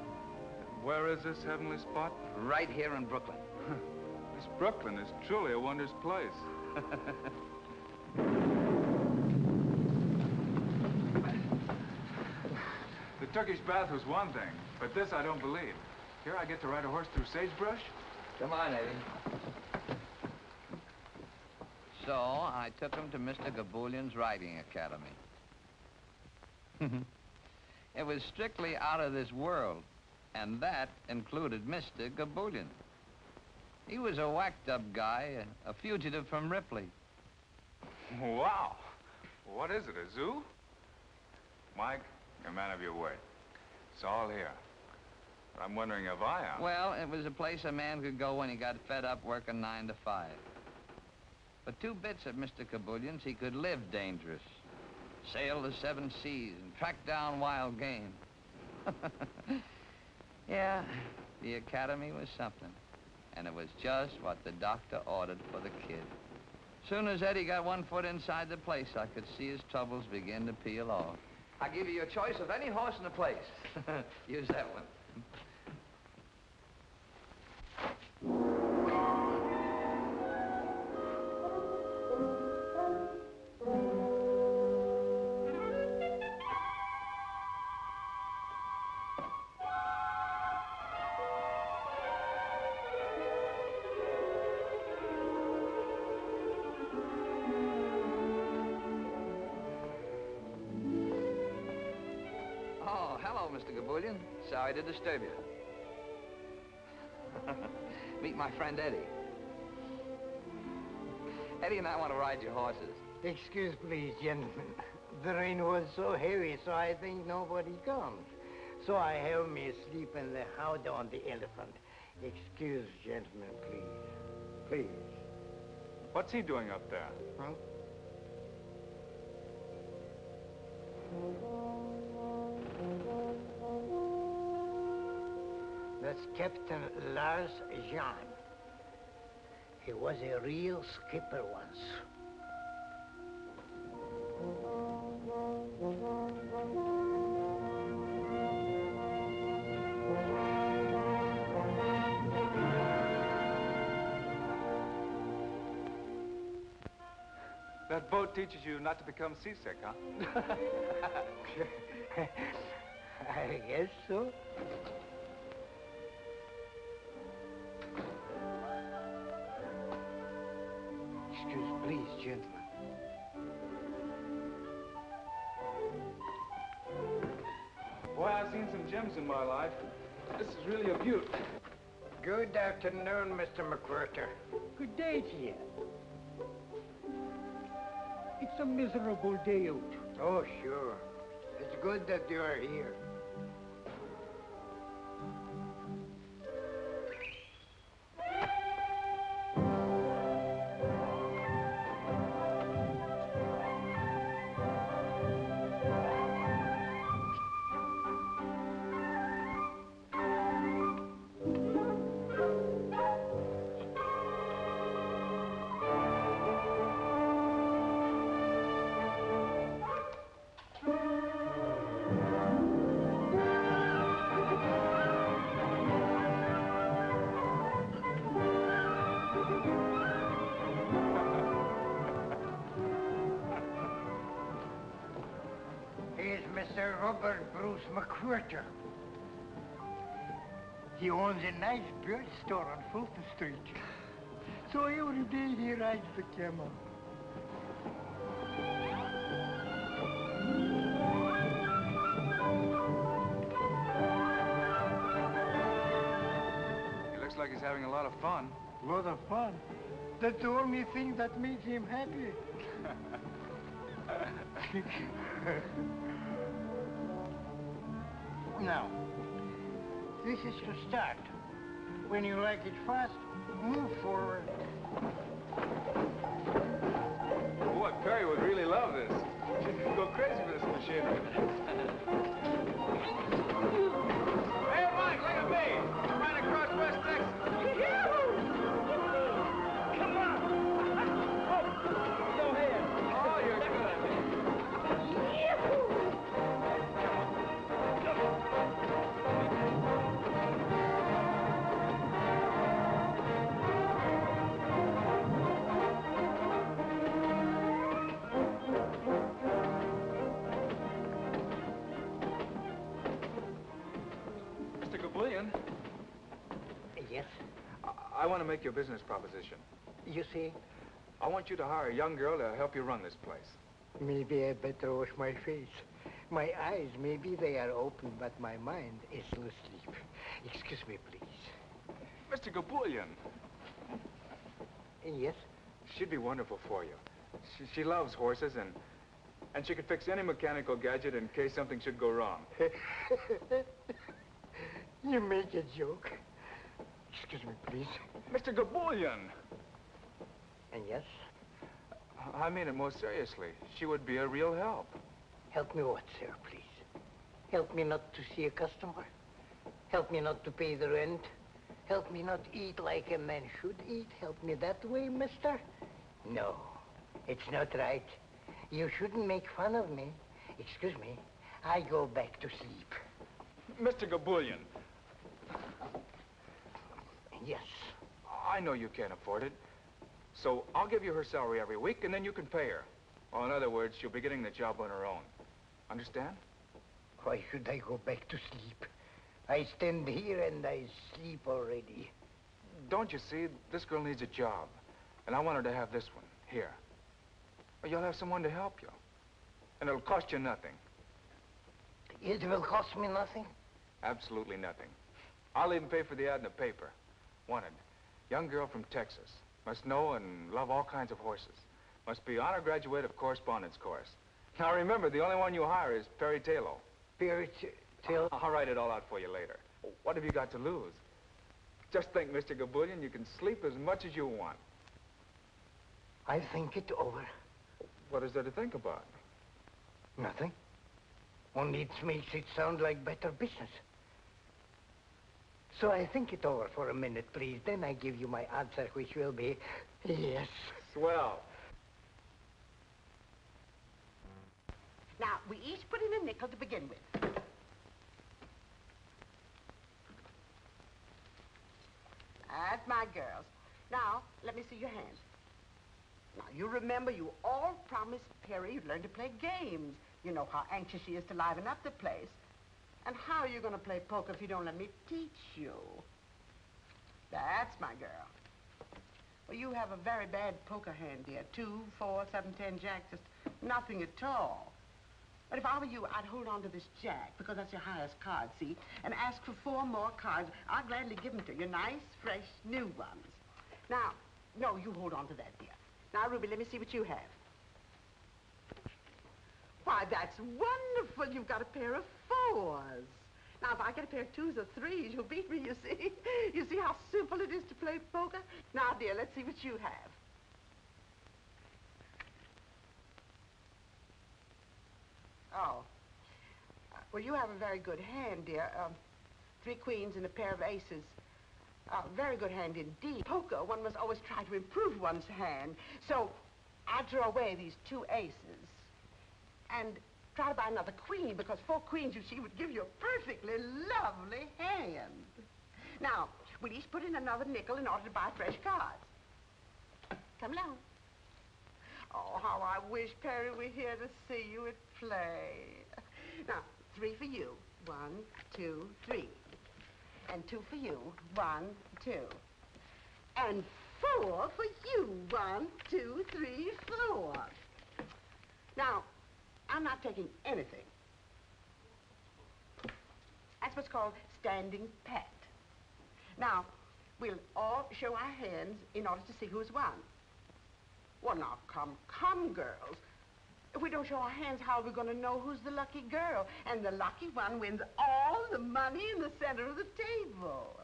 Where is this heavenly spot? Right here in Brooklyn. This Brooklyn is truly a wondrous place. The Turkish bath was one thing, but this I don't believe. Here I get to ride a horse through sagebrush? Come on, Eddie. So I took him to Mr. Gaboulian's riding academy. It was strictly out of this world, and that included Mr. Gaboulian. He was a whacked-up guy, a fugitive from Ripley. Wow. What is it, a zoo? Mike, you're a man of your word. It's all here. But I'm wondering if I am. Well, it was a place a man could go when he got fed up working 9 to 5. For 2 bits at Mr. Gaboulian's, he could live dangerous, sail the 7 seas, and track down wild game. Yeah, the academy was something. And it was just what the doctor ordered for the kid. Soon as Eddie got 1 foot inside the place, I could see his troubles begin to peel off. I give you a choice of any horse in the place. Use that one. Mr. Gaboulian. Sorry to disturb you. Meet my friend Eddie. Eddie and I want to ride your horses. Excuse, please, gentlemen. The rain was so heavy, so I think nobody comes. So I have me sleep in the house on the elephant. Excuse, gentlemen, please. Please. What's he doing up there? Huh? That's Captain Lars Jean. He was a real skipper once. That boat teaches you not to become seasick, huh? I guess so. Excuse, please, gentlemen. Boy, I've seen some gems in my life. This is really a beaut. Good afternoon, Mr. McWhirter. Good day to you. It's a miserable day out. Oh, sure. It's good that you are here. Mr. Robert Bruce McWhirter. He owns a nice bird store on Fulton Street. So every day he rides the camel. he's having a lot of fun. Lot of fun. That's the only thing that makes him happy. Now, this is to start. When you like it fast, move forward. Boy, Perry would really love this. She'd go crazy for this machinery. Hey, Mike, look at me. I'm right across West Texas. Come on. Oh, go ahead. Oh, you're good. Mr. Gabullion. Yes? I want to make you a business proposition. You see, I want you to hire a young girl to help you run this place. maybe I better wash my face. My eyes, maybe they are open, but my mind is still asleep. Excuse me, please. Mr. Gabullion. Yes? She'd be wonderful for you. She loves horses, and she could fix any mechanical gadget in case something should go wrong. You make a joke. Excuse me, please. Mr. Gabullion. And yes? I mean it most seriously. She would be a real help. Help me what, sir, please? Help me not to see a customer? Help me not to pay the rent? Help me not eat like a man should eat? Help me that way, mister? No, it's not right. You shouldn't make fun of me. Excuse me, I go back to sleep. Mr. Gabullion. Yes. I know you can't afford it. So I'll give you her salary every week, and then you can pay her. Or in other words, she'll be getting the job on her own. Understand? Why should I go back to sleep? I stand here and I sleep already. Don't you see? This girl needs a job. And I want her to have this one, here. Or you'll have someone to help you. And it'll cost you nothing. It will cost me nothing? Absolutely nothing. I'll even pay for the ad in the paper. Wanted. Young girl from Texas. Must know and love all kinds of horses. Must be honor graduate of correspondence course. Now remember, the only one you hire is Perry Taylor. Perry Taylor? I'll write it all out for you later. What have you got to lose? Just think, Mr. Gabullion, you can sleep as much as you want. I think it over. What is there to think about? Nothing. Only it makes it sound like better business. So I think it over for a minute, please. Then I give you my answer, which will be yes. Swell. Now, we each put in a nickel to begin with. That's my girls. Now, let me see your hands. Now, you remember you all promised Perry you'd learn to play games. You know how anxious she is to liven up the place. And how are you going to play poker if you don't let me teach you? That's my girl. Well, you have a very bad poker hand, dear. 2, 4, 7, 10, jack, just nothing at all. But if I were you, I'd hold on to this jack, because that's your highest card, see? And ask for 4 more cards. I'll gladly give them to you. Nice, fresh, new ones. Now, no, you hold on to that, dear. Now, Ruby, let me see what you have. Why, that's wonderful. You've got a pair of 4s. Now, if I get a pair of 2s or 3s, you'll beat me, you see. You see how simple it is to play poker? Now, dear, let's see what you have. Oh. Well, you have a very good hand, dear. 3 queens and a pair of aces. Very good hand indeed. Poker, one must always try to improve one's hand. So, I'll draw away these 2 aces. And try to buy another queen, because 4 queens, you see, would give you a perfectly lovely hand. Now, we'll each put in another nickel in order to buy fresh cards. Come along. Oh, how I wish Perry were here to see you at play. Now, 3 for you. 1, 2, 3. And 2 for you. 1, 2. And 4 for you. 1, 2, 3, 4. Now, I'm not taking anything. That's what's called standing pat. Now, We'll all show our hands in order to see who's won. Well, now, come, girls. If we don't show our hands, how are we going to know who's the lucky girl? And the lucky one wins all the money in the center of the table.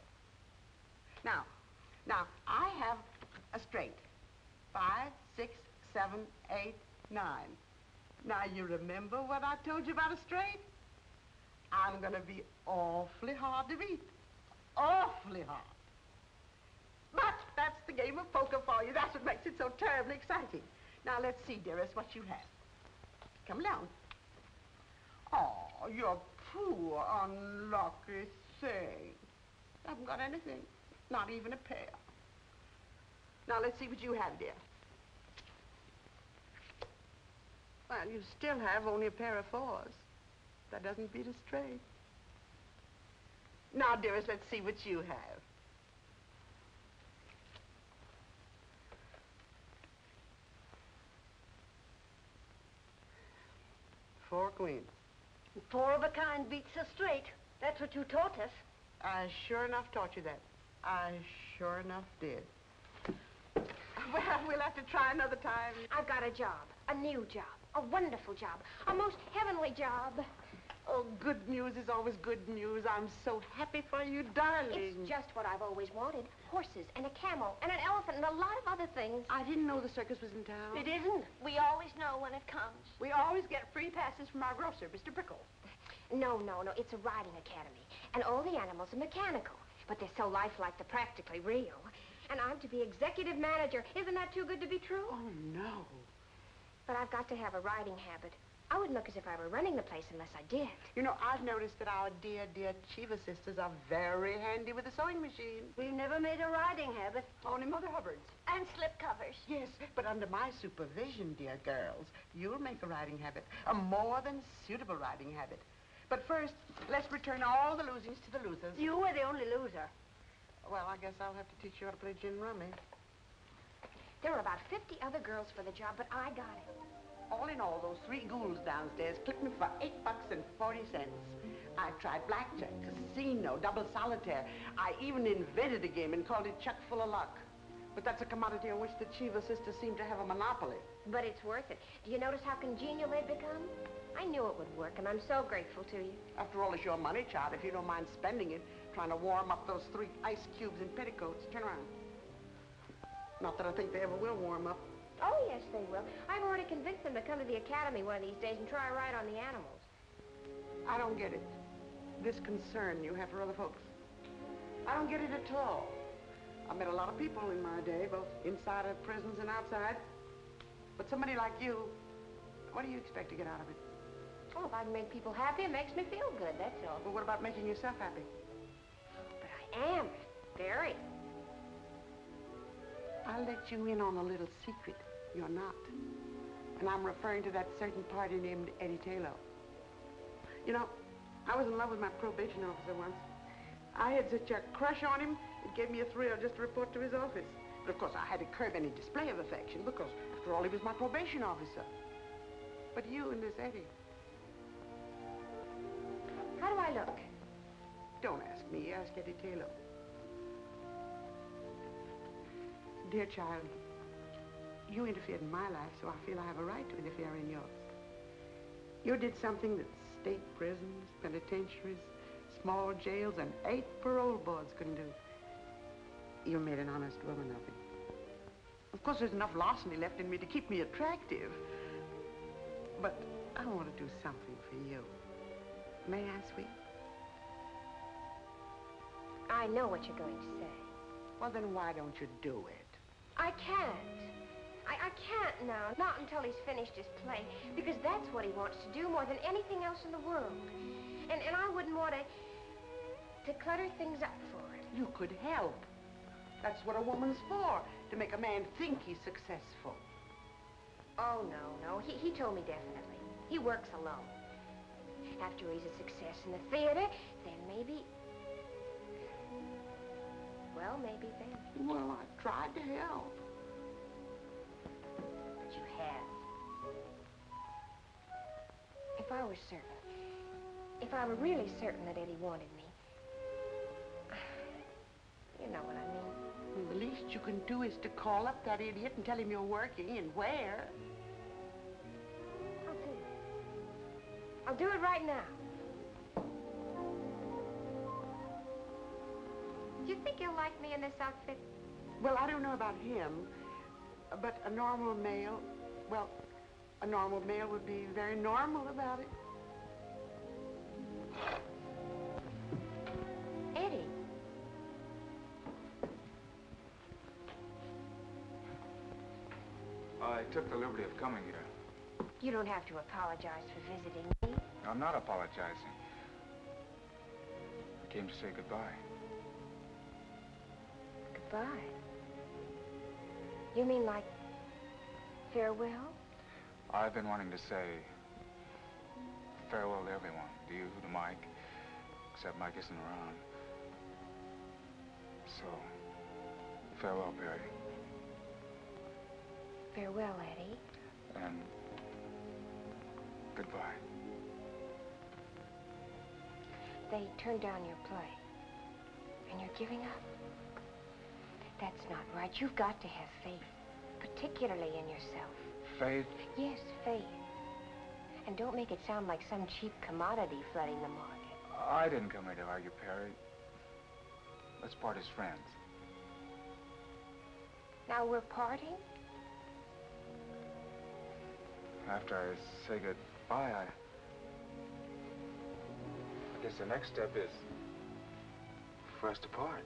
Now, I have a straight. 5, 6, 7, 8, 9. Now, you remember what I told you about a straight? I'm going to be awfully hard to beat. Awfully hard. But that's the game of poker for you. That's what makes it so terribly exciting. Now, let's see, dearest, what you have. Come along. Oh, you poor, unlucky thing. I haven't got anything. Not even a pair. Now, let's see what you have, dear. Well, you still have only a pair of 4s. That doesn't beat a straight. Now, dearest, let's see what you have. Four queens. 4 of a kind beats a straight. That's what you taught us. I sure enough taught you that. I sure enough did. Well, we'll have to try another time. I've got a job, a new job, a wonderful job, a most heavenly job. Oh, good news is always good news. I'm so happy for you, darling. It's just what I've always wanted. Horses and a camel and an elephant and a lot of other things. I didn't know the circus was in town. It isn't. We always know when it comes. We always get free passes from our grocer, Mr. Brickle. No. It's a riding academy. And all the animals are mechanical. But they're so lifelike they're practically real. And I'm to be executive manager. Isn't that too good to be true? Oh, no. But I've got to have a riding habit. I wouldn't look as if I were running the place unless I did. You know, I've noticed that our dear, dear Cheever sisters are very handy with the sewing machine. We've never made a riding habit. Only Mother Hubbard's. And slip covers. Yes, but under my supervision, dear girls, you'll make a riding habit, a more than suitable riding habit. But first, let's return all the losings to the losers. You were the only loser. Well, I guess I'll have to teach you how to play gin rummy. There were about 50 other girls for the job, but I got it. All in all, those 3 ghouls downstairs clipped me for $8.40. I tried blackjack, casino, double solitaire. I even invented a game and called it Chuck Full of Luck. But that's a commodity on which the Cheever sisters seem to have a monopoly. But it's worth it. Do you notice how congenial they've become? I knew it would work, and I'm so grateful to you. After all, it's your money, child. If you don't mind spending it, trying to warm up those 3 ice cubes in petticoats. Turn around. Not that I think they ever will warm up. Oh, yes, they will. I've already convinced them to come to the academy one of these days and try a ride on the animals. I don't get it. This concern you have for other folks. I don't get it at all. I've met a lot of people in my day, both inside of prisons and outside. But somebody like you, what do you expect to get out of it? Oh, if I can make people happy, it makes me feel good, that's all. Well, what about making yourself happy? But I am. Very. I'll let you in on a little secret. You're not. And I'm referring to that certain party named Eddie Taylor. You know, I was in love with my probation officer once. I had such a crush on him, it gave me a thrill just to report to his office. But of course, I had to curb any display of affection because, after all, he was my probation officer. But you and this Eddie. How do I look? Don't ask me, ask Eddie Taylor. Dear child, you interfered in my life, so I feel I have a right to interfere in yours. You did something that state prisons, penitentiaries, small jails, and 8 parole boards couldn't do. You made an honest woman of me. Of course, there's enough larceny left in me to keep me attractive. But I want to do something for you. May I, sweet? I know what you're going to say. Well, then why don't you do it? I can't. I can't now, not until he's finished his play, because that's what he wants to do more than anything else in the world. And I wouldn't want to clutter things up for him. You could help. That's what a woman's for, to make a man think he's successful. Oh, no. He told me definitely. He works alone. After he's a success in the theater, then maybe... Well, maybe then. Well, I tried to help. But you have. If I were certain, if I were really certain that Eddie wanted me, you know what I mean. least you can do is to call up that idiot and tell him you're working and where. I'll do it. I'll do it right now. Do you think he'll like me in this outfit? Well, I don't know about him, but a normal male, well, a normal male would be very normal about it. Eddie. I took the liberty of coming here. You don't have to apologize for visiting me. I'm not apologizing. I came to say goodbye. Goodbye? You mean like farewell? I've been wanting to say farewell to everyone. To you, to Mike, except Mike isn't around. So, farewell, Perry. Farewell, Eddie. And goodbye. They turned down your play. And you're giving up. That's not right. You've got to have faith. Particularly in yourself. Faith? Yes, faith. And don't make it sound like some cheap commodity flooding the market. I didn't come here to argue, Perry. Let's part as friends. Now we're parting? After I say goodbye, I guess the next step is for us to part.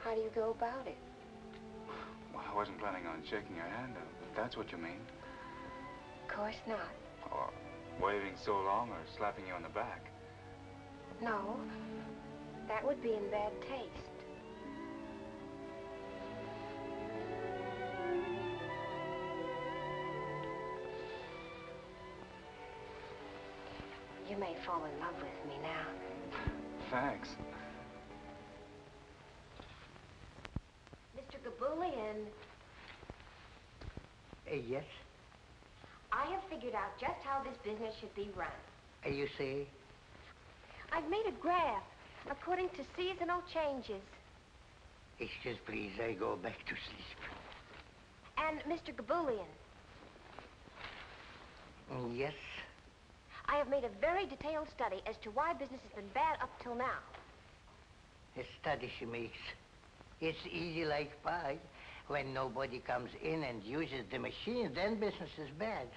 How do you go about it? Well, I wasn't planning on shaking your hand, if that's what you mean. Of course not. Or waving so long or slapping you on the back. No. That would be in bad taste. You may fall in love with me now. Thanks. Mr. Gabulian. Yes? I have figured out just how this business should be run. You see? I've made a graph according to seasonal changes. Excuse, please, I go back to sleep. And Mr. Gabulian. Yes? I have made a very detailed study as to why business has been bad up till now. A study she makes. It's easy like pie. When nobody comes in and uses the machine, then business is bad.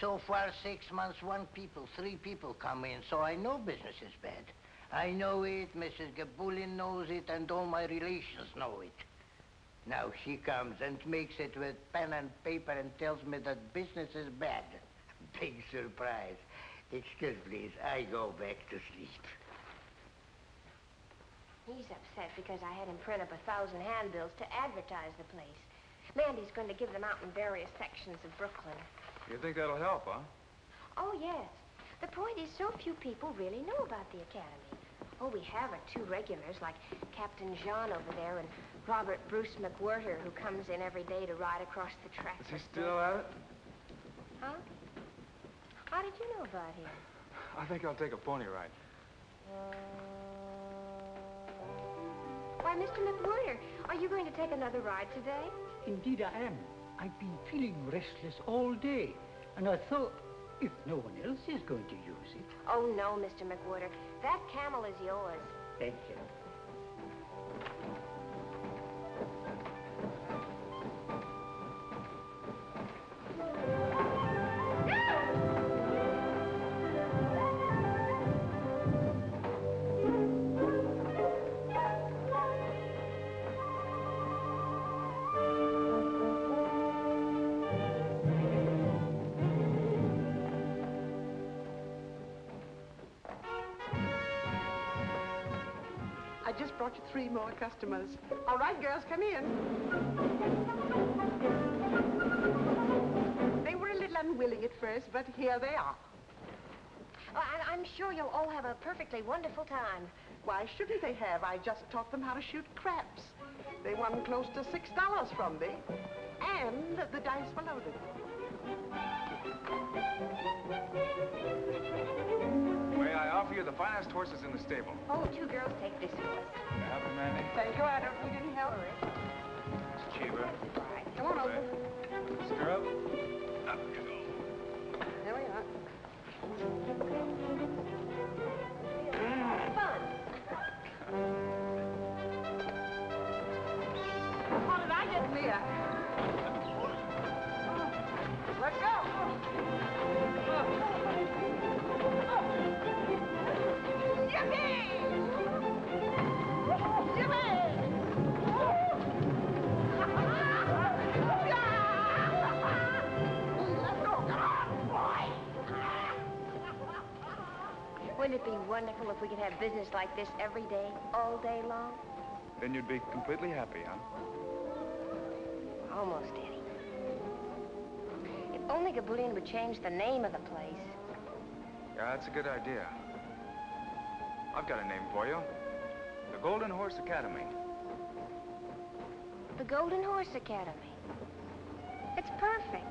So far, 6 months, 3 people come in, so I know business is bad. I know it, Mrs. Gabulian knows it, and all my relations know it. Now she comes and makes it with pen and paper and tells me that business is bad. Big surprise. Excuse, please, I go back to sleep. He's upset because I had him print up 1,000 handbills to advertise the place. Mandy's going to give them out in various sections of Brooklyn. You think that'll help, huh? Oh, yes. The point is so few people really know about the Academy. All we have are 2 regulars, like Captain Jean over there and Robert Bruce McWhirter, who comes in every day to ride across the track. Is he still at it? Huh? How did you know about him? I think I'll take a pony ride. Why, Mr. McWhirter, are you going to take another ride today? Indeed I am. I've been feeling restless all day, and I thought, if no one else is going to use it... Oh, no, Mr. McWhirter. That camel is yours. Thank you. I just brought you 3 more customers. All right, girls, come in. They were a little unwilling at first, but here they are. I'm sure you'll all have a perfectly wonderful time. Why shouldn't they have? I just taught them how to shoot craps. They won close to $6 from me, and the dice were loaded. May I offer you the finest horses in the stable? Oh, two girls take this one. Can I help you, Mandy? Thank you, I don't need any help. It's Cheever. Come on over. Stirrup. Up you go. There we are. Fun. How did I get Mia? Let's go. Yippee! Wouldn't it be wonderful if we could have business like this every day, all day long? Then you'd be completely happy, huh? Almost, Eddie. If only Gabulian would change the name of the place. Yeah, that's a good idea. I've got a name for you. The Golden Horse Academy. The Golden Horse Academy. It's perfect.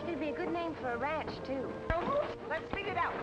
It'd be a good name for a ranch, too. Let's figure it out.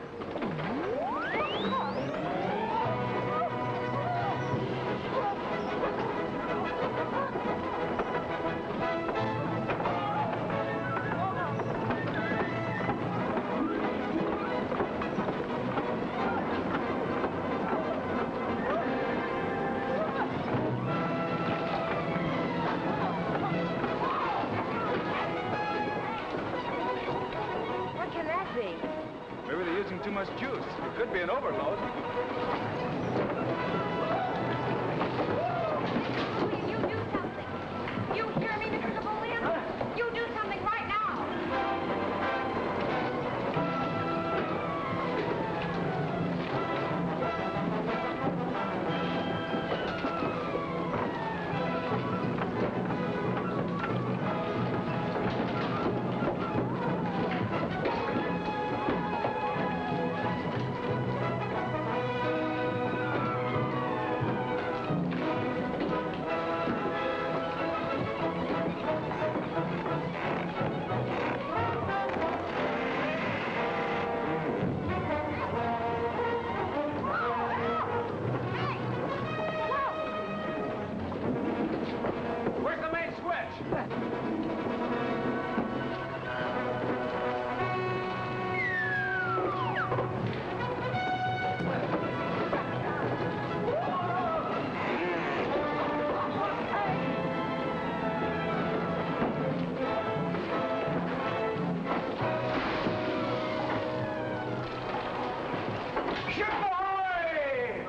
What can that be? Maybe they're using too much juice. It could be an overload. You do something. You hear me, Mr. Gabulian? You do something right now. Where's the main switch? Ship ahoy!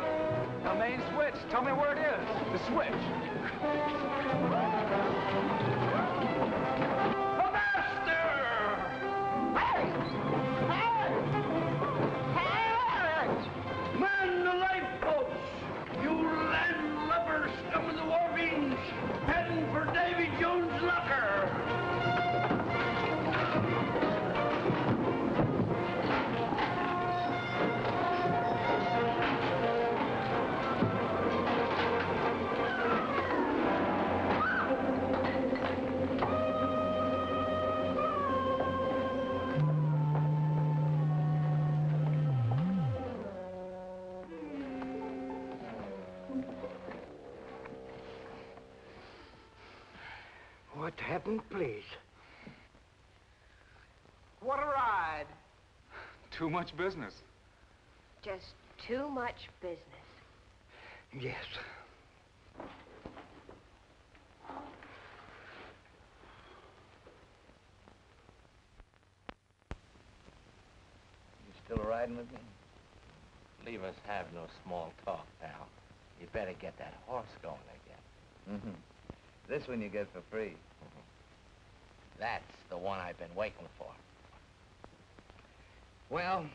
The main switch. Tell me where it is. The switch. The master! Hey! Hey! Hey! Man the lifeboats! You landlubber scum of the wharfings! Heading for Davy Jones' locker! What happened, please? What a ride. Too much business. Just too much business. Yes. You still riding with me? Leave us have no small talk, pal. You better get that horse going again. Mm-hmm. This one you get for free. That's the one I've been waiting for. Well,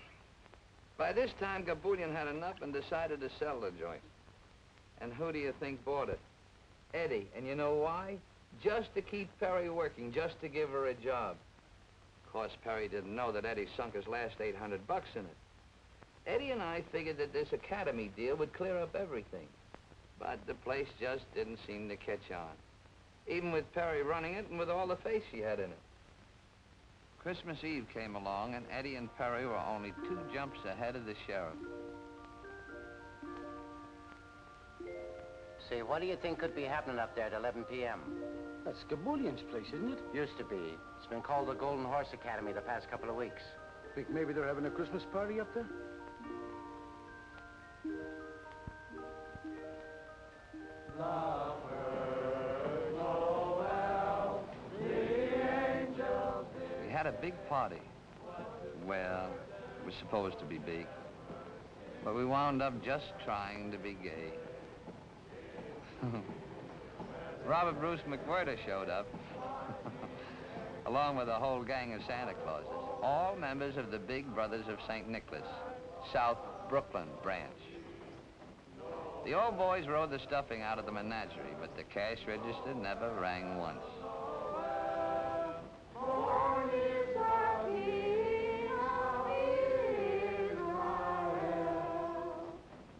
by this time, Gabulian had enough and decided to sell the joint. And who do you think bought it? Eddie. And you know why? Just to keep Perry working, just to give her a job. Of course, Perry didn't know that Eddie sunk his last $800 in it. Eddie and I figured that this Academy deal would clear up everything. But the place just didn't seem to catch on. Even with Perry running it and with all the faith she had in it. Christmas Eve came along, and Eddie and Perry were only 2 jumps ahead of the sheriff. Say, what do you think could be happening up there at 11 p.m.? That's Gabullion's place, isn't it? Used to be. It's been called the Golden Horse Academy the past couple of weeks. Think maybe they're having a Christmas party up there? We had a big party. Well, it was supposed to be big. But we wound up just trying to be gay. Robert Bruce McWhirter showed up, along with a whole gang of Santa Clauses, all members of the Big Brothers of St. Nicholas, South Brooklyn branch. The old boys rode the stuffing out of the menagerie, but the cash register never rang once.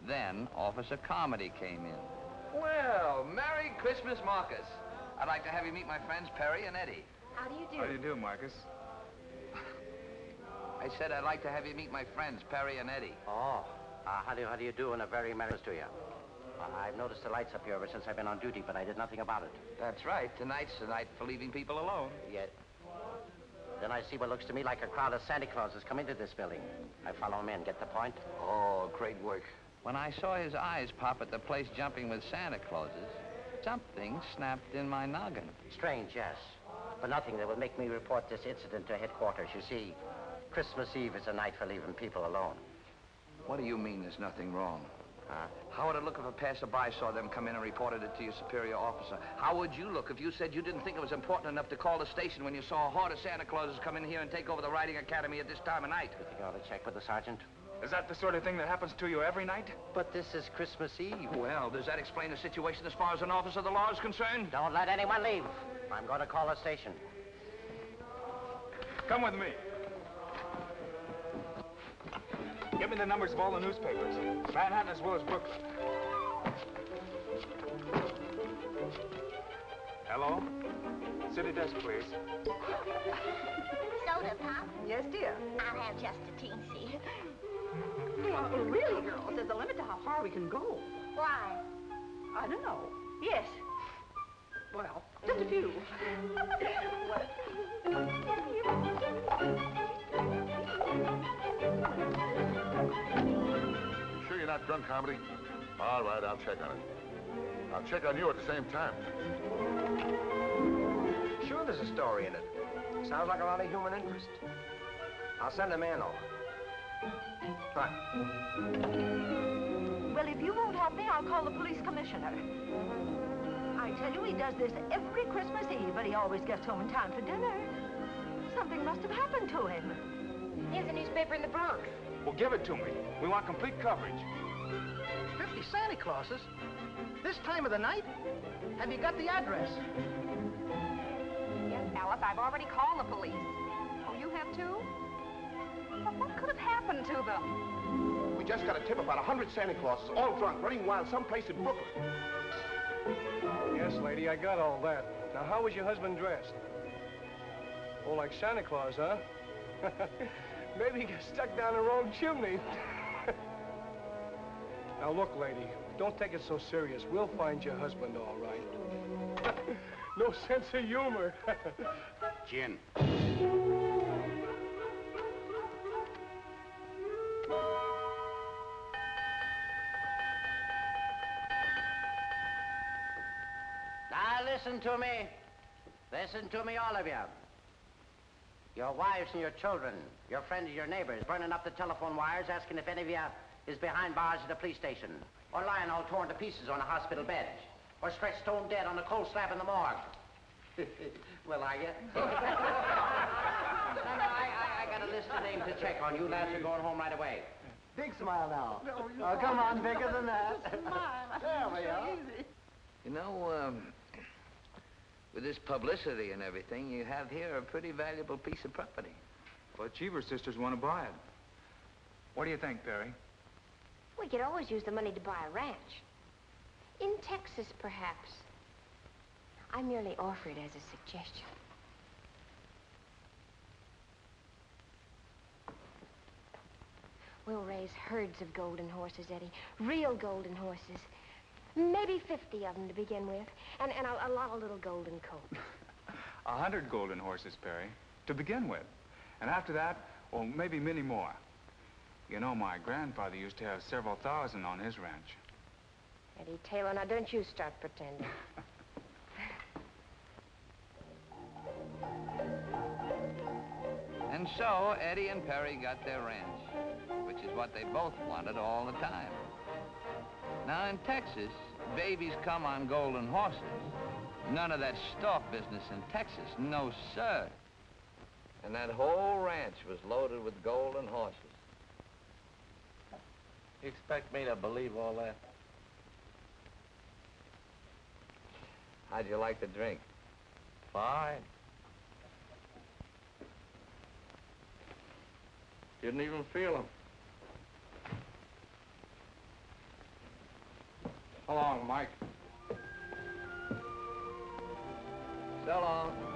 Then Officer Carmody came in. Well, Merry Christmas, Marcus. I'd like to have you meet my friends Perry and Eddie. How do you do? How do you do, Marcus? I said I'd like to have you meet my friends Perry and Eddie. Oh, how do you do, and a very merry Christmas to you. I've noticed the lights up here ever since I've been on duty, but I did nothing about it. That's right. Tonight's the night for leaving people alone. Yeah. Then I see what looks to me like a crowd of Santa Clauses come into this building. I follow them in. Get the point? Oh, great work. When I saw his eyes pop at the place jumping with Santa Clauses, something snapped in my noggin. Strange, yes. But nothing that would make me report this incident to headquarters. You see, Christmas Eve is a night for leaving people alone. What do you mean there's nothing wrong? How would it look if a passerby saw them come in and reported it to your superior officer? How would you look if you said you didn't think it was important enough to call the station when you saw a horde of Santa Clauses come in here and take over the riding academy at this time of night? You think I ought to check with the sergeant? Is that the sort of thing that happens to you every night? But this is Christmas Eve. Well, does that explain the situation as far as an officer of the law is concerned? Don't let anyone leave. I'm going to call the station. Come with me. Give me the numbers of all the newspapers. Manhattan as well as Brooklyn. Hello? City desk, please. Soda, Pop? Yes, dear. I'll have just a teensy. Well, really, girls, there's a limit to how far we can go. Why? I don't know. Yes. Well, just a few. Sure you're not drunk, Comedy? All right, I'll check on it. I'll check on you at the same time. Sure there's a story in it. Sounds like a lot of human interest. I'll send a man over. Right. Well, if you won't help me, I'll call the police commissioner. I tell you, he does this every Christmas Eve, but he always gets home in time for dinner. Something must have happened to him. Here's a newspaper in the Bronx. Well, give it to me. We want complete coverage. 50 Santa Clauses? This time of the night? Have you got the address? Yes, Alice, I've already called the police. Oh, you have too? Well, what could have happened to them? We just got a tip about 100 Santa Clauses, all drunk, running wild someplace in Brooklyn. Yes, lady, I got all that. Now, how was your husband dressed? Oh, like Santa Claus, huh? Maybe he got stuck down the wrong chimney. Now, look, lady, don't take it so serious. We'll find your husband, all right. No sense of humor. Gin. Now, listen to me. Listen to me, all of you. Your wives and your children, your friends and your neighbors, burning up the telephone wires, asking if any of you is behind bars at a police station, or lying all torn to pieces on a hospital bed, or stretched stone dead on a cold slab in the morgue. Well, are you? No, I got a list of names to check on. You lads are going home right away. Big smile now. Oh, come on, bigger than that. There we are. You know, with this publicity and everything, you have here a pretty valuable piece of property. Well, Cheever sisters want to buy it. What do you think, Perry? We could always use the money to buy a ranch. In Texas, perhaps. I merely offer it as a suggestion. We'll raise herds of golden horses, Eddie. Real golden horses. Maybe 50 of them to begin with. And a lot of little golden coats. 100 golden horses, Perry, to begin with. And after that, well, maybe many more. You know, my grandfather used to have several thousand on his ranch. Eddie Taylor, now don't you start pretending. And so, Eddie and Perry got their ranch, which is what they both wanted all the time. Now, in Texas, babies come on golden horses. None of that stalk business in Texas, no, sir. And that whole ranch was loaded with golden horses. You expect me to believe all that? How'd you like the drink? Fine. Didn't even feel them. So long, Mike. So long.